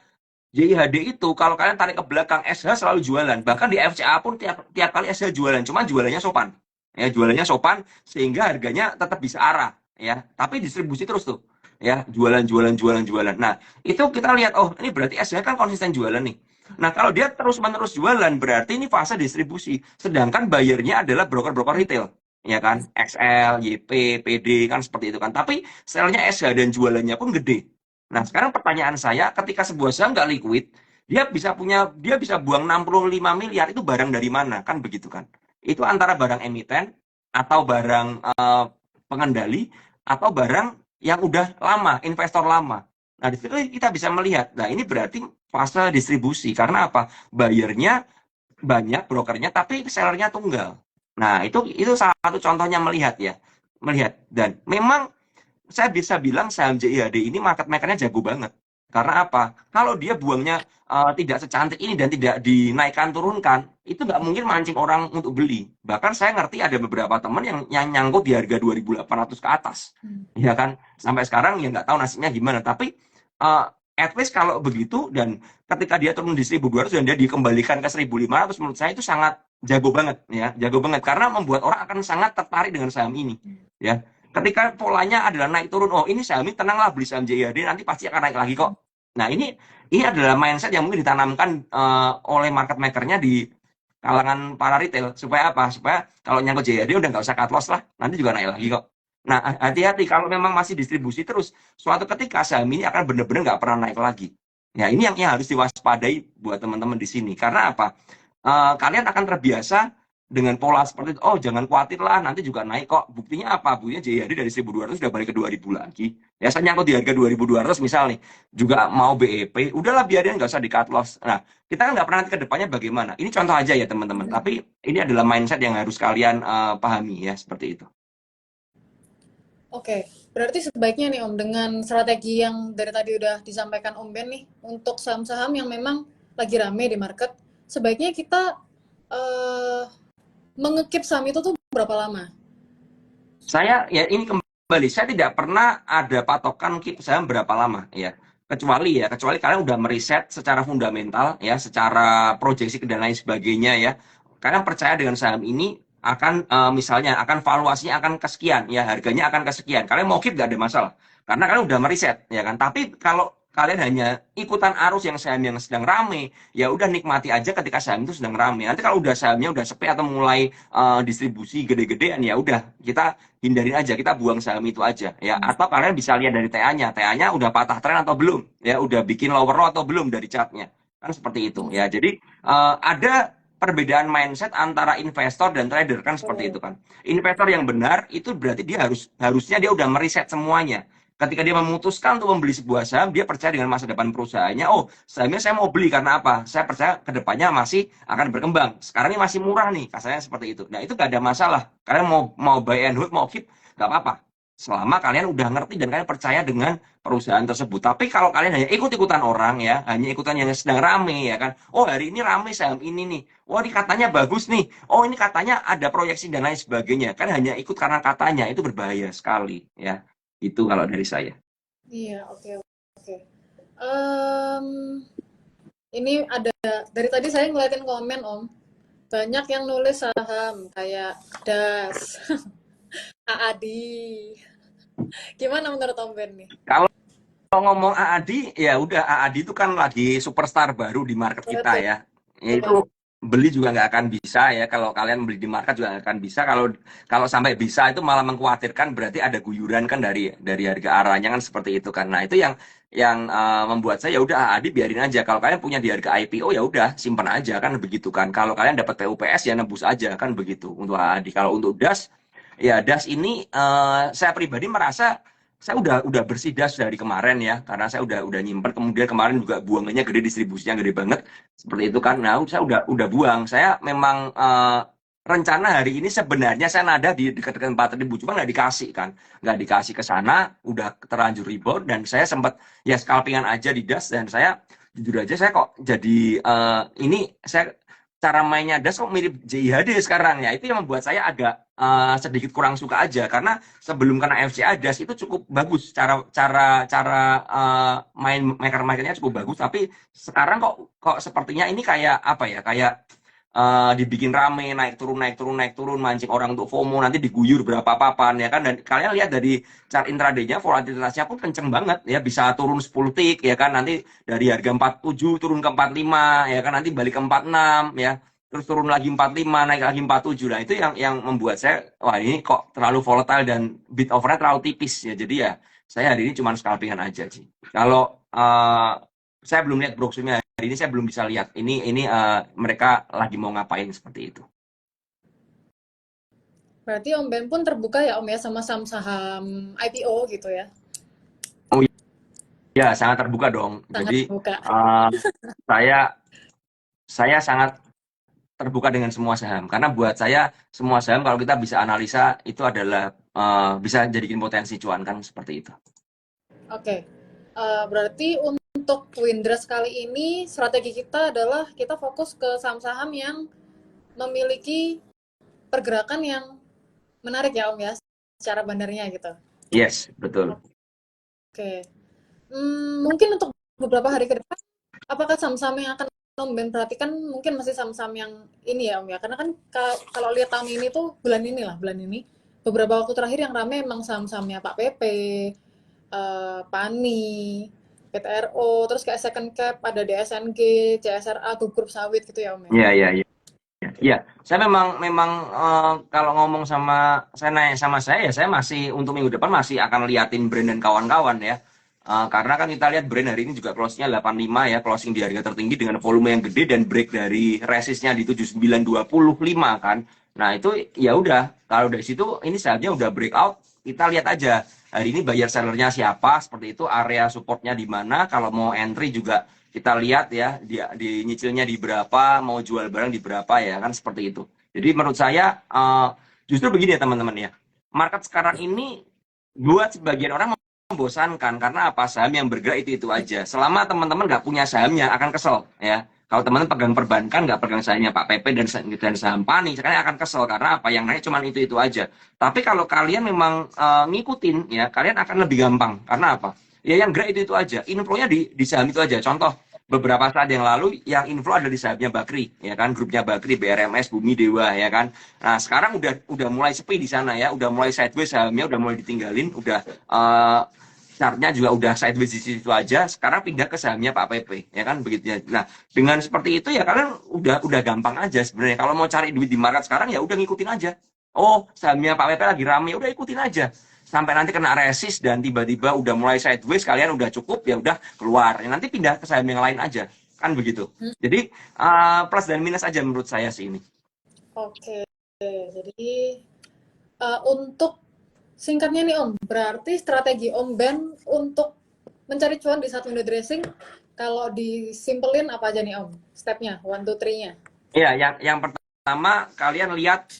JIHD itu kalau kalian tarik ke belakang, SH selalu jualan. Bahkan di FCA pun tiap kali SH jualan, cuman jualannya sopan. Ya, jualannya sopan sehingga harganya tetap bisa arah ya, tapi distribusi terus tuh. Ya, jualan. Nah, itu kita lihat, oh, ini berarti SH kan konsisten jualan nih. Nah, kalau dia terus-menerus jualan berarti ini fase distribusi. Sedangkan bayarnya adalah broker-broker retail. Ya kan, XL, YP, PD kan seperti itu kan. Tapi selnya SH dan jualannya pun gede. Nah, sekarang pertanyaan saya, ketika sebuah saham nggak liquid, dia bisa buang 65 miliar, itu barang dari mana? Kan begitu kan. Itu antara barang emiten, atau barang pengendali, atau barang yang udah lama, investor lama. Nah, di situ kita bisa melihat, nah ini berarti fase distribusi. Karena apa? Bayarnya banyak, brokernya, tapi sellernya tunggal. Nah, itu salah satu contohnya melihat ya. Melihat. Dan memang saya bisa bilang saham JIHD ini market makernya jago banget. Karena apa? Kalau dia buangnya tidak secantik ini dan tidak dinaikkan turunkan, itu nggak mungkin mancing orang untuk beli. Bahkan saya ngerti ada beberapa teman yang nyangkut di harga 2.800 ke atas. Ya kan? Sampai sekarang ya nggak tahu nasibnya gimana. Tapi at least kalau begitu dan ketika dia turun di 1.200 dan dia dikembalikan ke 1.500, menurut saya itu sangat jago banget ya. Jago banget karena membuat orang akan sangat tertarik dengan saham ini. Ya. Ketika polanya adalah naik turun, oh ini saham ini tenanglah beli saham JIHD nanti pasti akan naik lagi kok. Nah ini adalah mindset yang mungkin ditanamkan oleh market makernya di kalangan para retail supaya apa? Supaya kalau nyangkut JIHD udah nggak usah cut loss lah, nanti juga naik lagi kok. Nah hati-hati kalau memang masih distribusi terus, suatu ketika saham ini akan benar-benar nggak pernah naik lagi. Ya, ini yang harus diwaspadai buat teman-teman di sini. Karena apa? Kalian akan terbiasa dengan pola seperti itu. Oh, jangan khawatir lah, nanti juga naik kok. Buktinya apa? Buktinya JHD dari 1.200 udah balik ke 2.000 lagi. Ya, saya nyangkut di harga 2.200 misal nih. Juga mau BEP, udahlah biarin, nggak usah di cut loss. Nah, kita kan nggak pernah nanti ke depannya bagaimana. Ini contoh aja ya teman-teman. Tapi ini adalah mindset yang harus kalian pahami ya, seperti itu. Oke, berarti sebaiknya nih Om, dengan strategi yang dari tadi udah disampaikan Om Ben nih, untuk saham-saham yang memang lagi rame di market, sebaiknya kita eh, mengekip saham itu tuh berapa lama? Saya ya ini kembali, saya tidak pernah ada patokan keep saham berapa lama ya. Kecuali kalian udah meriset secara fundamental ya, secara proyeksi dan lain sebagainya ya. Kalian percaya dengan saham ini akan misalnya akan valuasinya akan kesekian ya, harganya akan kesekian. Kalian mau keep gak ada masalah. Karena kalian udah meriset ya kan. Tapi kalau kalian hanya ikutan arus yang saham yang sedang rame, ya udah nikmati aja ketika saham itu sedang rame. Nanti kalau udah sahamnya udah sepi atau mulai distribusi gede-gedean, ya udah kita hindarin aja, kita buang saham itu aja ya. Atau kalian bisa lihat dari TA-nya, TA-nya udah patah tren atau belum ya, udah bikin lower low atau belum dari chartnya, kan seperti itu ya. Jadi ada perbedaan mindset antara investor dan trader, kan seperti itu kan. Investor yang benar itu berarti dia harusnya dia udah meriset semuanya. Ketika dia memutuskan untuk membeli sebuah saham, dia percaya dengan masa depan perusahaannya. Oh, sahamnya saya mau beli karena apa? Saya percaya kedepannya masih akan berkembang. Sekarang ini masih murah nih, kasarnya seperti itu. Nah, itu gak ada masalah. Kalian mau buy and hold, mau keep, gak apa-apa. Selama kalian udah ngerti dan kalian percaya dengan perusahaan tersebut. Tapi kalau kalian hanya ikut-ikutan orang ya, hanya ikutan yang sedang rame ya kan. Oh, hari ini rame saham ini nih. Oh, ini katanya bagus nih. Oh, ini katanya ada proyeksi dan lain sebagainya. Kan hanya ikut karena katanya, itu berbahaya sekali ya. Itu kalau dari saya. Iya, oke, oke. Em, ini ada dari tadi saya ngeliatin komen Om, banyak yang nulis saham kayak DAS, AADI. Gimana menurut Om Ben nih? Kalau ngomong AADI, ya udah AADI itu kan lagi superstar baru di market kita Betul, ya. Ya betul itu banget. beli juga nggak akan bisa ya. Kalau kalian beli di market juga nggak akan bisa. Kalau kalau sampai bisa itu malah mengkhawatirkan, berarti ada guyuran kan dari harga arahnya, kan seperti itu kan. Nah itu yang membuat saya ya udah AADI biarin aja. Kalau kalian punya di harga IPO ya udah simpan aja, kan begitu kan. Kalau kalian dapat PUPS ya nebus aja, kan begitu untuk AADI. Kalau untuk DAS, ya DAS ini saya pribadi merasa saya udah bersih das dari kemarin ya, karena saya udah nyimpen. Kemudian kemarin juga buangannya gede, distribusinya gede banget seperti itu kan. Nah saya udah buang. Saya memang rencana hari ini sebenarnya saya nada di dekat-dekat 4.000, cuma nggak dikasih kan, nggak dikasih ke sana, udah terlanjur rebound. Dan saya sempat ya scalpingan aja di das, dan saya jujur aja saya kok jadi ini saya cara mainnya das kok mirip JIHD sekarang ya. Itu yang membuat saya agak sedikit kurang suka aja, karena sebelum kena FCA das itu cukup bagus, cara cara cara main maker-makernya cukup bagus. Tapi sekarang kok sepertinya ini kayak apa ya, kayak dibikin rame, naik turun naik turun naik turun, mancing orang untuk FOMO, nanti diguyur berapa papan ya kan. Dan kalian lihat dari chart intraday-nya, volatilitasnya pun kenceng banget ya, bisa turun 10 tick ya kan, nanti dari harga 47 turun ke 45 ya kan, nanti balik ke 46 ya, terus turun lagi 45, naik lagi 47. Nah itu yang membuat saya, wah ini kok terlalu volatile dan bid offer-nya terlalu tipis ya. Jadi ya saya hari ini cuma scalpingan aja sih. Kalau saya belum lihat brosurnya hari ini, saya belum bisa lihat ini mereka lagi mau ngapain seperti itu. Berarti Om Ben pun terbuka ya Om ya sama saham-saham IPO gitu ya? Oh ya, sangat terbuka dong. Sangat Jadi terbuka. saya saya sangat terbuka dengan semua saham, karena buat saya semua saham kalau kita bisa analisa itu adalah bisa jadikan potensi cuan, kan seperti itu. Oke, berarti untuk Windrest kali ini strategi kita adalah kita fokus ke saham-saham yang memiliki pergerakan yang menarik ya Om ya, secara bandarnya gitu. Yes, betul. Oke, mungkin untuk beberapa hari ke depan, apakah saham-saham yang akan Om Ben perhatikan mungkin masih saham-saham yang ini ya Om ya? Karena kan kalau lihat tahun ini tuh bulan ini, beberapa waktu terakhir yang rame emang saham-sahamnya Pak PP, PANI, PTRO, terus kayak Second Cap, ada DSNG, CSRA, Grup Sawit gitu ya Om ya? Iya, iya, iya. Ya, saya memang kalau ngomong sama saya, nanya sama saya ya, saya masih untuk minggu depan masih akan liatin brand dan kawan-kawan ya. Karena kan kita lihat brand hari ini juga close-nya 85 ya, closing di harga tertinggi dengan volume yang gede dan break dari resistnya di 7925 kan. Nah itu ya udah, kalau dari situ ini saatnya udah breakout, kita lihat aja hari ini buyer sellernya siapa, seperti itu, area supportnya di mana, kalau mau entry juga kita lihat ya, di nyicilnya di berapa, mau jual barang di berapa ya kan, seperti itu. Jadi menurut saya justru begini ya teman-teman ya, market sekarang ini buat sebagian orang membosankan karena apa, saham yang bergerak itu aja. Selama teman-teman nggak punya sahamnya akan kesel ya. Kalau teman-teman pegang perbankan nggak pegang sahamnya Pak Pepe dan saham Pani, sekarang akan kesel karena apa, yang naik cuma itu aja. Tapi kalau kalian memang ngikutin ya, kalian akan lebih gampang. Karena apa? Ya yang gerak itu aja. Inflonya di saham itu aja. Contoh beberapa saat yang lalu yang inflow ada di sahamnya Bakri ya kan, grupnya Bakri, BRMS, Bumi Dewa ya kan. Nah sekarang udah mulai sepi di sana ya, udah mulai sideways sahamnya, udah mulai ditinggalin, udah chartnya juga udah sideways di situ aja. Sekarang pindah ke sahamnya Pak Pepe ya kan, begitu ya. Nah dengan seperti itu ya kalian udah gampang aja sebenarnya. Kalau mau cari duit di market sekarang ya udah ngikutin aja. Oh sahamnya Pak Pepe lagi rame, udah ikutin aja sampai nanti kena resist dan tiba-tiba udah mulai sideways, kalian udah cukup ya udah keluar ya, nanti pindah ke saham yang lain aja kan, begitu. Jadi plus dan minus aja menurut saya sih ini. Oke, jadi untuk singkatnya nih Om, berarti strategi Om Ben untuk mencari cuan di saat window dressing, kalau disimpelin apa aja nih Om? Stepnya, 1, 2, 3-nya. Ya, yang pertama kalian lihat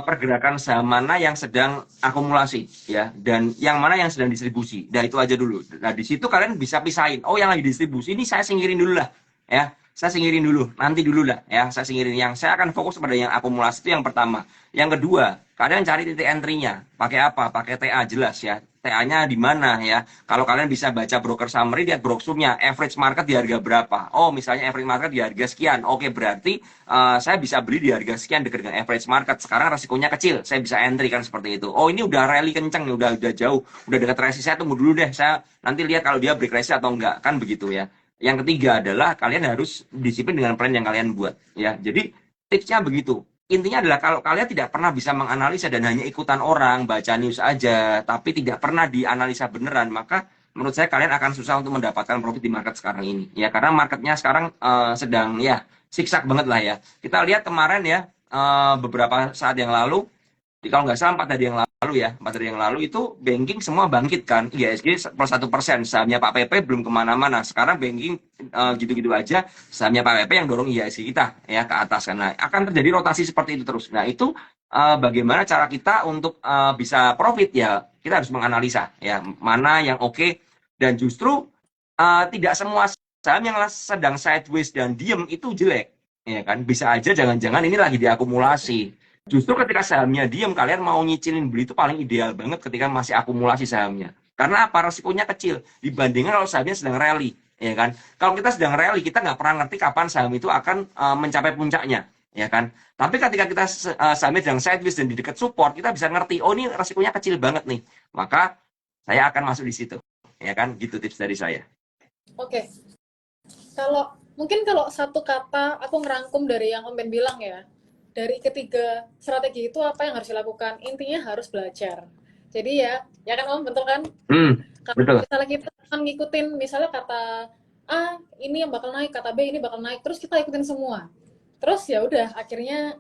pergerakan saham mana yang sedang akumulasi ya, dan yang mana yang sedang distribusi. Nah itu aja dulu. Nah di situ kalian bisa pisahin. Oh yang lagi distribusi ini saya singkirin dulu lah ya. Saya singkirin dulu, nanti dulu lah ya. Saya singkirin, yang saya akan fokus pada yang akumulasi, itu yang pertama. Yang kedua, kalian cari titik entry-nya. Pakai apa? Pakai TA jelas ya. TA-nya di mana ya? Kalau kalian bisa baca broker summary, lihat brosurnya, average market di harga berapa. Oh, misalnya average market di harga sekian. Oke, berarti saya bisa beli di harga sekian dekat dengan average market. Sekarang resikonya kecil, saya bisa entry kan, seperti itu. Oh, ini udah rally kenceng, udah jauh, udah dekat resist, saya tunggu dulu deh. Saya nanti lihat kalau dia break resist atau enggak, kan begitu ya. Yang ketiga adalah kalian harus disiplin dengan plan yang kalian buat ya. Jadi tipsnya begitu. Intinya adalah kalau kalian tidak pernah bisa menganalisa dan hanya ikutan orang, baca news aja, tapi tidak pernah dianalisa beneran, maka menurut saya kalian akan susah untuk mendapatkan profit di market sekarang ini. Ya karena marketnya sekarang sedang ya siksak banget lah ya. Kita lihat kemarin ya beberapa saat yang lalu, kalau nggak salah 4 hari yang lalu itu banking semua bangkit kan, IHSG plus 1%, sahamnya Pak Pepe belum kemana-mana. Sekarang banking gitu-gitu aja, sahamnya Pak Pepe yang dorong IHSG kita ya ke atas, karena akan terjadi rotasi seperti itu terus. Nah itu bagaimana cara kita untuk bisa profit ya, kita harus menganalisa ya mana yang oke. Dan justru tidak semua saham yang sedang sideways dan diem itu jelek ya kan, bisa aja jangan-jangan ini lagi diakumulasi. Justru ketika sahamnya diem, kalian mau nyicilin beli itu paling ideal banget ketika masih akumulasi sahamnya. Karena apa? Resikonya kecil dibandingkan kalau sahamnya sedang rally, ya kan? Kalau kita sedang rally, kita nggak pernah ngerti kapan saham itu akan mencapai puncaknya, ya kan? Tapi ketika kita sahamnya sedang sideways dan di dekat support, kita bisa ngerti, oh ini resikonya kecil banget nih. Maka saya akan masuk di situ, ya kan? Gitu tips dari saya. Oke, kalau satu kata aku ngerangkum dari yang Om Ben bilang ya, dari ketiga strategi itu apa yang harus dilakukan? Intinya harus belajar. Jadi ya kan Om, betul kan? Kalau Betul. misalnya kita akan ngikutin, misalnya kata A ini yang bakal naik, kata B ini bakal naik, terus kita ikutin semua. Terus ya udah, akhirnya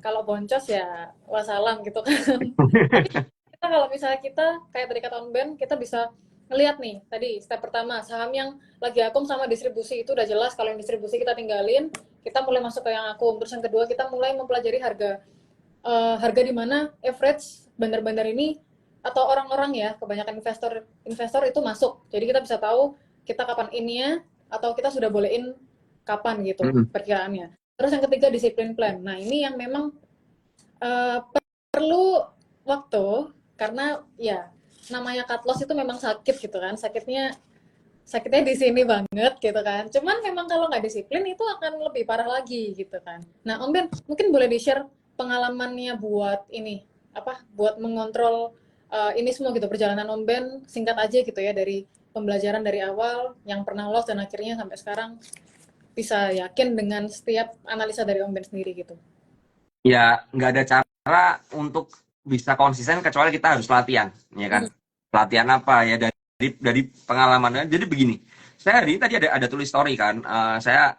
kalau boncos ya wassalam gitu kan. Tapi kita kalau misalnya kita kayak tadi kata Om Ben, kita bisa ngelihat nih tadi step pertama, saham yang lagi akum sama distribusi itu udah jelas. Kalau yang distribusi kita tinggalin, kita mulai masuk ke yang akum. Terus yang kedua, kita mulai mempelajari harga di mana average bandar-bandar ini atau orang-orang ya, kebanyakan investor itu masuk. Jadi kita bisa tahu kita kapan innya atau kita sudah bolehin kapan gitu perkiraannya. Terus yang ketiga, disiplin plan. Nah ini yang memang perlu waktu, karena ya namanya cut loss itu memang sakit gitu kan, sakitnya di sini banget gitu kan. Cuman memang kalau nggak disiplin itu akan lebih parah lagi gitu kan. Nah Om Ben, mungkin boleh di-share pengalamannya buat ini buat mengontrol ini semua gitu, perjalanan Om Ben singkat aja gitu ya, dari pembelajaran dari awal yang pernah loss dan akhirnya sampai sekarang bisa yakin dengan setiap analisa dari Om Ben sendiri gitu. Ya nggak ada cara untuk bisa konsisten kecuali kita harus latihan, ya kan? Pelatihan apa ya, dari pengalaman. Jadi begini, saya hari ini tadi ada tulis story kan. Saya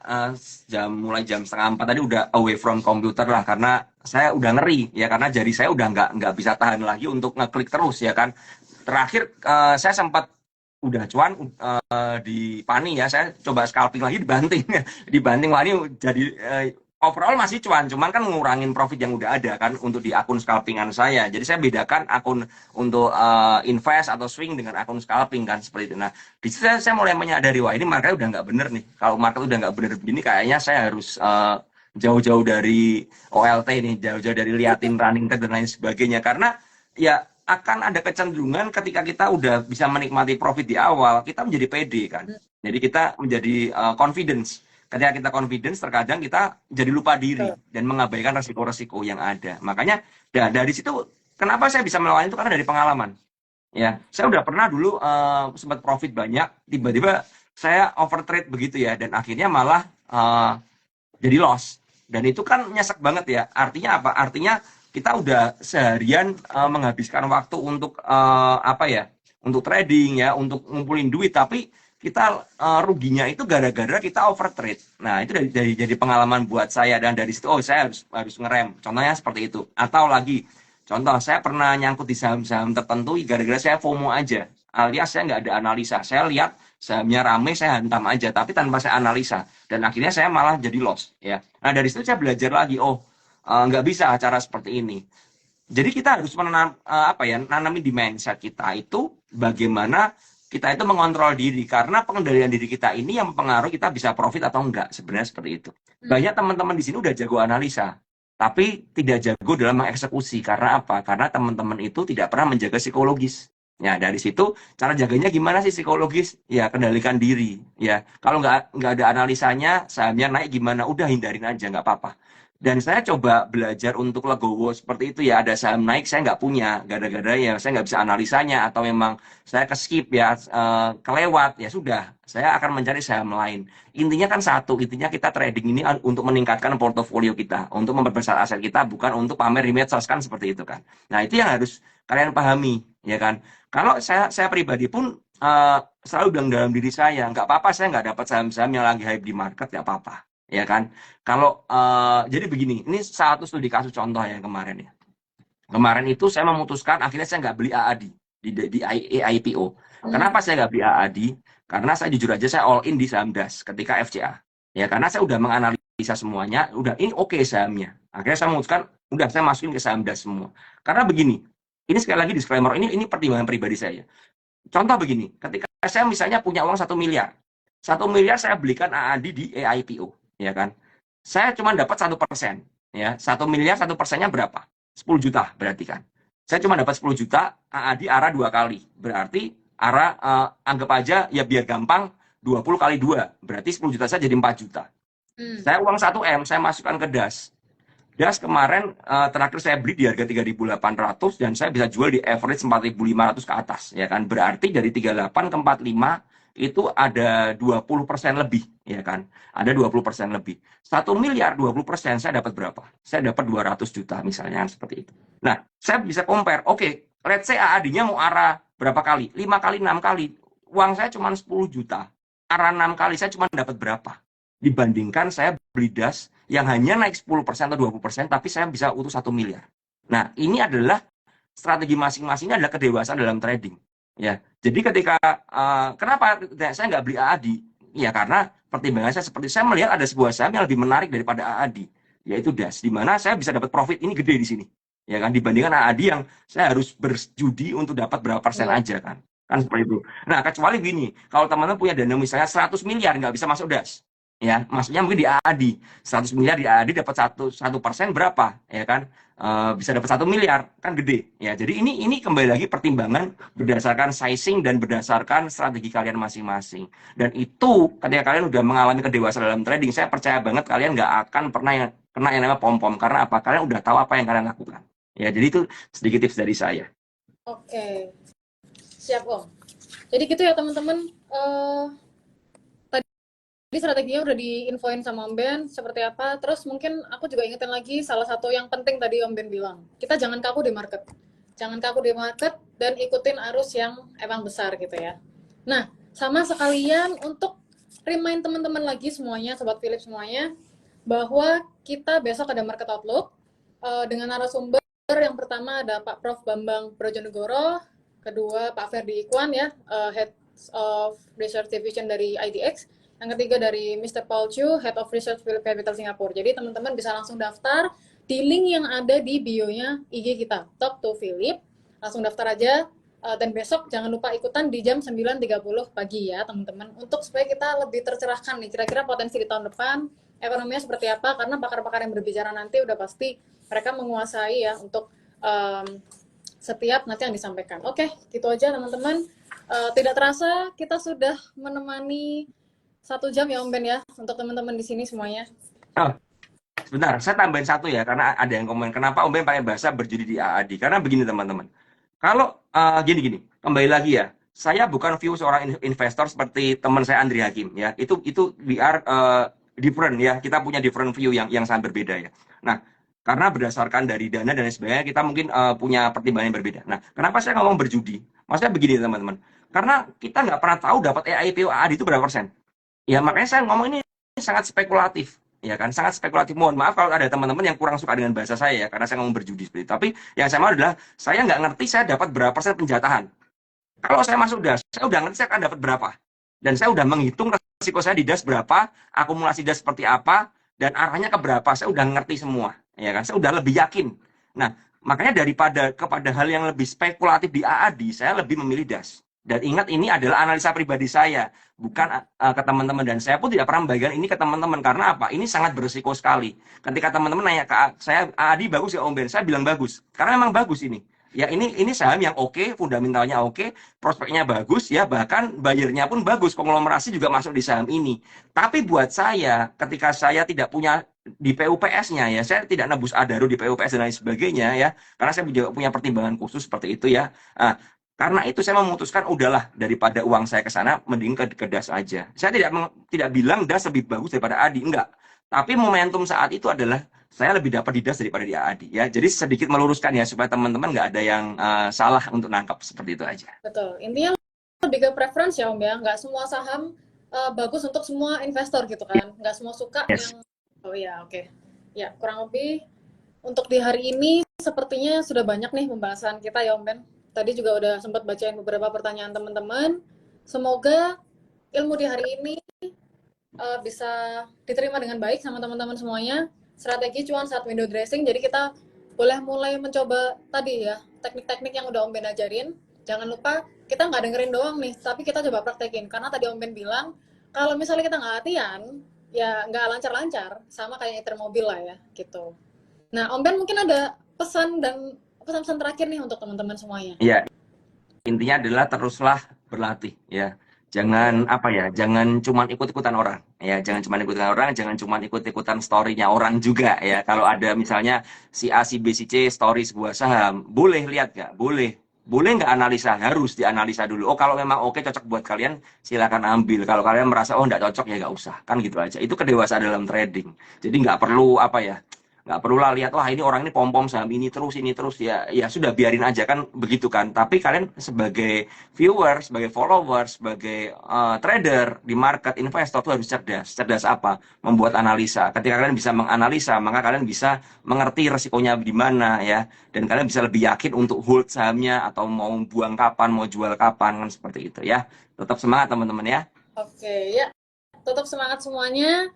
mulai jam setengah 4 tadi udah away from computer lah karena saya udah ngeri ya karena jari saya udah nggak bisa tahan lagi untuk ngeklik terus ya kan. Terakhir saya sempat udah cuan di Pani ya, saya coba scalping lagi dibanting dibanting. Wah ini jadi overall masih cuan, cuman kan ngurangin profit yang udah ada kan untuk di akun scalpingan saya. Jadi saya bedakan akun untuk invest atau swing dengan akun scalping kan seperti itu. Nah di situ saya mulai menyadari wah ini market udah nggak bener nih. Kalau market udah nggak bener begini kayaknya saya harus jauh-jauh dari OLT nih, jauh-jauh dari liatin running trade dan lain sebagainya, karena ya akan ada kecenderungan ketika kita udah bisa menikmati profit di awal, kita menjadi pede kan. Jadi kita menjadi confidence. Ketika kita confidence, terkadang kita jadi lupa diri dan mengabaikan resiko-resiko yang ada. Makanya dari situ, kenapa saya bisa melawan itu karena dari pengalaman. Ya, saya udah pernah dulu sempat profit banyak, tiba-tiba saya overtrade begitu ya, dan akhirnya malah jadi loss. Dan itu kan nyesek banget ya. Artinya apa? Artinya kita udah seharian menghabiskan waktu untuk apa ya? Untuk trading ya, untuk ngumpulin duit, tapi kita ruginya itu gara-gara kita overtrade. Nah, itu dari pengalaman buat saya, dan dari situ saya harus ngerem. Contohnya seperti itu. Atau lagi contoh, saya pernah nyangkut di saham-saham tertentu gara-gara saya FOMO aja. Alias saya nggak ada analisa. Saya lihat sahamnya rame, saya hantam aja, tapi tanpa saya analisa. Dan akhirnya saya malah jadi loss. Ya. Nah, dari situ saya belajar lagi, nggak bisa cara seperti ini. Jadi kita harus nanamin di mindset kita itu bagaimana kita itu mengontrol diri, karena pengendalian diri kita ini yang mempengaruhi kita bisa profit atau enggak, sebenarnya seperti itu. Banyak teman-teman di sini udah jago analisa, tapi tidak jago dalam mengeksekusi. Karena apa? Karena teman-teman itu tidak pernah menjaga psikologis. Ya, dari situ cara jaganya gimana sih psikologis? Ya, kendalikan diri. Ya, kalau nggak ada analisanya, sahamnya naik gimana? Udah hindarin aja, nggak apa-apa. Dan saya coba belajar untuk legowo seperti itu ya. Ada saham naik saya nggak punya, gara-gara ya saya nggak bisa analisanya, atau memang saya skip ya, kelewat ya sudah. Saya akan mencari saham lain. Intinya kan satu, intinya kita trading ini untuk meningkatkan portofolio kita, untuk memperbesar aset kita, bukan untuk pamer di medsos kan seperti itu kan. Nah itu yang harus kalian pahami ya kan. Kalau saya pribadi pun selalu bilang dalam diri saya, nggak apa-apa saya nggak dapat saham-saham yang lagi hype di market, nggak apa-apa ya kan. Kalau jadi begini, ini satu studi kasus contoh yang kemarin ya. Kemarin itu saya memutuskan akhirnya saya nggak beli AAD di IPO. Kenapa saya nggak beli AAD? Karena saya jujur aja saya all in di saham DAS ketika FCA. Ya karena saya udah menganalisa semuanya, udah ini oke sahamnya. Akhirnya saya memutuskan, udah saya masukin ke saham DAS semua. Karena begini, ini sekali lagi disclaimer, ini pertimbangan pribadi saya. Contoh begini, ketika saya misalnya punya uang 1 miliar, 1 miliar saya belikan AAD di IPO, ya kan? Saya cuma dapat 1%, ya. 1 miliar 1%-nya berapa? 10 juta berarti kan. Saya cuma dapat 10 juta, AAD arah 2 kali. Berarti arah anggap aja ya biar gampang 20 kali 2. Berarti 10 juta saya jadi 4 juta. Saya uang 1 M, saya masukkan ke DAS. DAS kemarin terakhir saya beli di harga 3.800 dan saya bisa jual di average 4.500 ke atas, ya kan. Berarti dari 38 ke 45 itu ada 20% lebih, ya kan. Ada 20% lebih. 1 miliar 20% saya dapat berapa? Saya dapat 200 juta misalnya seperti itu. Nah, saya bisa compare. Oke, let's say AAD-nya mau arah berapa kali? 5 kali, 6 kali. Uang saya cuma 10 juta. Arah 6 kali saya cuma dapat berapa? Dibandingkan saya beli DAS yang hanya naik 10% atau 20%, tapi saya bisa utuh 1 miliar. Nah, ini adalah strategi masing-masingnya adalah kedewasaan dalam trading. Ya, jadi ketika kenapa saya nggak beli AAD? Ya karena pertimbangan saya seperti saya melihat ada sebuah saham yang lebih menarik daripada AAD, yaitu DAS, di mana saya bisa dapat profit ini gede di sini. Ya kan, dibandingkan AAD yang saya harus berjudi untuk dapat berapa persen aja kan. Kan seperti itu. Nah, kecuali gini, kalau teman-teman punya dana misalnya 100 miliar nggak bisa masuk DAS. Ya, maksudnya mungkin di AAD 100 miliar di AAD dapat 1% berapa, ya kan? Bisa dapat 1 miliar, kan gede. Ya, jadi ini kembali lagi pertimbangan berdasarkan sizing dan berdasarkan strategi kalian masing-masing. Dan itu ketika kalian udah mengalami kedewasaan dalam trading, saya percaya banget kalian nggak akan pernah kena yang namanya pom-pom. Karena apa? Kalian udah tahu apa yang kalian lakukan. Ya, jadi itu sedikit tips dari saya. Oke, siap Om. Jadi gitu ya teman-teman. Jadi strateginya udah diinfoin sama Om Ben seperti apa. Terus mungkin aku juga ingetin lagi salah satu yang penting tadi Om Ben bilang. Kita jangan kaku di market. Jangan kaku di market dan ikutin arus yang emang besar gitu ya. Nah, sama sekalian untuk remind teman-teman lagi semuanya, Sobat Philip semuanya, bahwa kita besok ada Market Outlook dengan narasumber yang pertama ada Pak Prof. Bambang Brojonegoro, kedua Pak Ferdi Ikwan ya, Head of Research Division dari IDX, yang ketiga dari Mr. Paul Chu, Head of Research Philip Capital Singapore. Jadi teman-teman bisa langsung daftar di link yang ada di bio-nya IG kita, Talk to Philip. Langsung daftar aja. Dan besok jangan lupa ikutan di jam 9.30 pagi ya teman-teman, untuk supaya kita lebih tercerahkan nih kira-kira potensi di tahun depan ekonominya seperti apa, karena pakar-pakar yang berbicara nanti udah pasti mereka menguasai ya untuk setiap nanti yang disampaikan. Oke, gitu aja teman-teman. Tidak terasa kita sudah menemani 1 jam ya Om Ben ya untuk teman-teman di sini semuanya. Oh, sebentar, saya tambahin satu ya, karena ada yang komen, kenapa Om Ben pakai bahasa berjudi di AAD? Karena begini teman-teman, kalau gini-gini, kembali lagi ya, saya bukan view seorang investor seperti teman saya Andri Hakim ya. Itu we are different ya. Kita punya different view yang sangat berbeda ya. Nah, karena berdasarkan dari dana dan lain sebagainya, kita mungkin punya pertimbangan yang berbeda. Nah, kenapa saya ngomong berjudi? Maksudnya begini teman-teman, karena kita nggak pernah tahu dapat IPO AAD itu berapa persen. Ya makanya saya ngomong ini sangat spekulatif. Ya kan, sangat spekulatif. Mohon maaf kalau ada teman-teman yang kurang suka dengan bahasa saya ya, karena saya ngomong berjudi seperti itu. Tapi yang saya mau adalah, saya nggak ngerti saya dapat berapa persen penjatahan. Kalau saya masuk DAS, saya udah ngerti saya akan dapat berapa. Dan saya udah menghitung resiko saya di DAS berapa, akumulasi DAS seperti apa, dan arahnya ke berapa. Saya udah ngerti semua. Ya kan, saya udah lebih yakin. Nah, makanya daripada kepada hal yang lebih spekulatif di AAD, saya lebih memilih DAS. Dan ingat, ini adalah analisa pribadi saya, bukan ke teman-teman. Dan saya pun tidak pernah membagikan ini ke teman-teman. Karena apa? Ini sangat berisiko sekali. Ketika teman-teman nanya ke saya, AAD bagus ya Om Ben? Saya bilang bagus. Karena memang bagus ini. Ya ini saham yang oke, fundamentalnya oke, prospeknya bagus ya, bahkan bayarnya pun bagus, konglomerasi juga masuk di saham ini. Tapi buat saya, ketika saya tidak punya di PUPS-nya ya, saya tidak nebus Adaro di PUPS dan lain sebagainya ya, karena saya juga punya pertimbangan khusus seperti itu ya. Nah, karena itu saya memutuskan udahlah, daripada uang saya ke sana mending ke DAS aja. Saya tidak bilang DAS lebih bagus daripada ADI, enggak. Tapi momentum saat itu adalah saya lebih dapat di DAS daripada di AAD ya. Jadi sedikit meluruskan ya supaya teman-teman nggak ada yang salah untuk nangkap, seperti itu aja. Betul. Intinya lebih ke preference ya Om ya. Nggak semua saham bagus untuk semua investor gitu kan. Nggak semua suka Yes. yang oh ya oke. Ya kurang lebih untuk di hari ini sepertinya sudah banyak nih pembahasan kita ya Om Ben. Tadi juga udah sempat bacain beberapa pertanyaan teman-teman. Semoga ilmu di hari ini bisa diterima dengan baik sama teman-teman semuanya. Strategi cuan saat window dressing. Jadi kita boleh mulai mencoba tadi ya teknik-teknik yang udah Om Ben ajarin. Jangan lupa kita nggak dengerin doang nih, tapi kita coba praktekin. Karena tadi Om Ben bilang kalau misalnya kita nggak latihan, ya nggak lancar-lancar, sama kayak nyetir mobil lah ya, gitu. Nah, Om Ben mungkin ada pesan dan pesan-pesan terakhir nih untuk teman-teman semuanya. Ya, intinya adalah teruslah berlatih ya. Jangan apa ya, jangan cuma ikut-ikutan orang ya, jangan cuma ikutan orang, jangan cuma ikut-ikutan story-nya orang juga ya. Kalau ada misalnya si A, si B, si C story sebuah saham, boleh lihat nggak? Boleh. Boleh nggak analisa? Harus dianalisa dulu. Oh, kalau memang oke cocok buat kalian, silakan ambil. Kalau kalian merasa oh nggak cocok ya nggak usah. Kan gitu aja. Itu kedewasaan dalam trading. Jadi nggak perlu apa ya, nggak perlu lah lihat wah ini orang ini pom-pom saham ini terus ya, ya sudah biarin aja kan begitu kan. Tapi kalian sebagai viewer, sebagai follower, sebagai trader di market, investor tuh harus cerdas. Cerdas apa? Membuat analisa. Ketika kalian bisa menganalisa, maka kalian bisa mengerti resikonya di mana ya, dan kalian bisa lebih yakin untuk hold sahamnya atau mau buang kapan, mau jual kapan, kan seperti itu ya. Tetap semangat teman-teman ya. Oke, ya. Tetap semangat semuanya.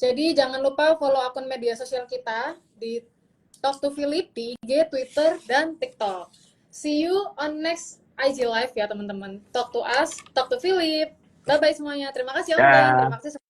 Jadi jangan lupa follow akun media sosial kita di Talk to Philip di IG, Twitter, dan TikTok. See you on next IG Live ya teman-teman. Talk to us, talk to Philip. Bye-bye semuanya. Terima kasih Om Ben. Ya. Terima kasih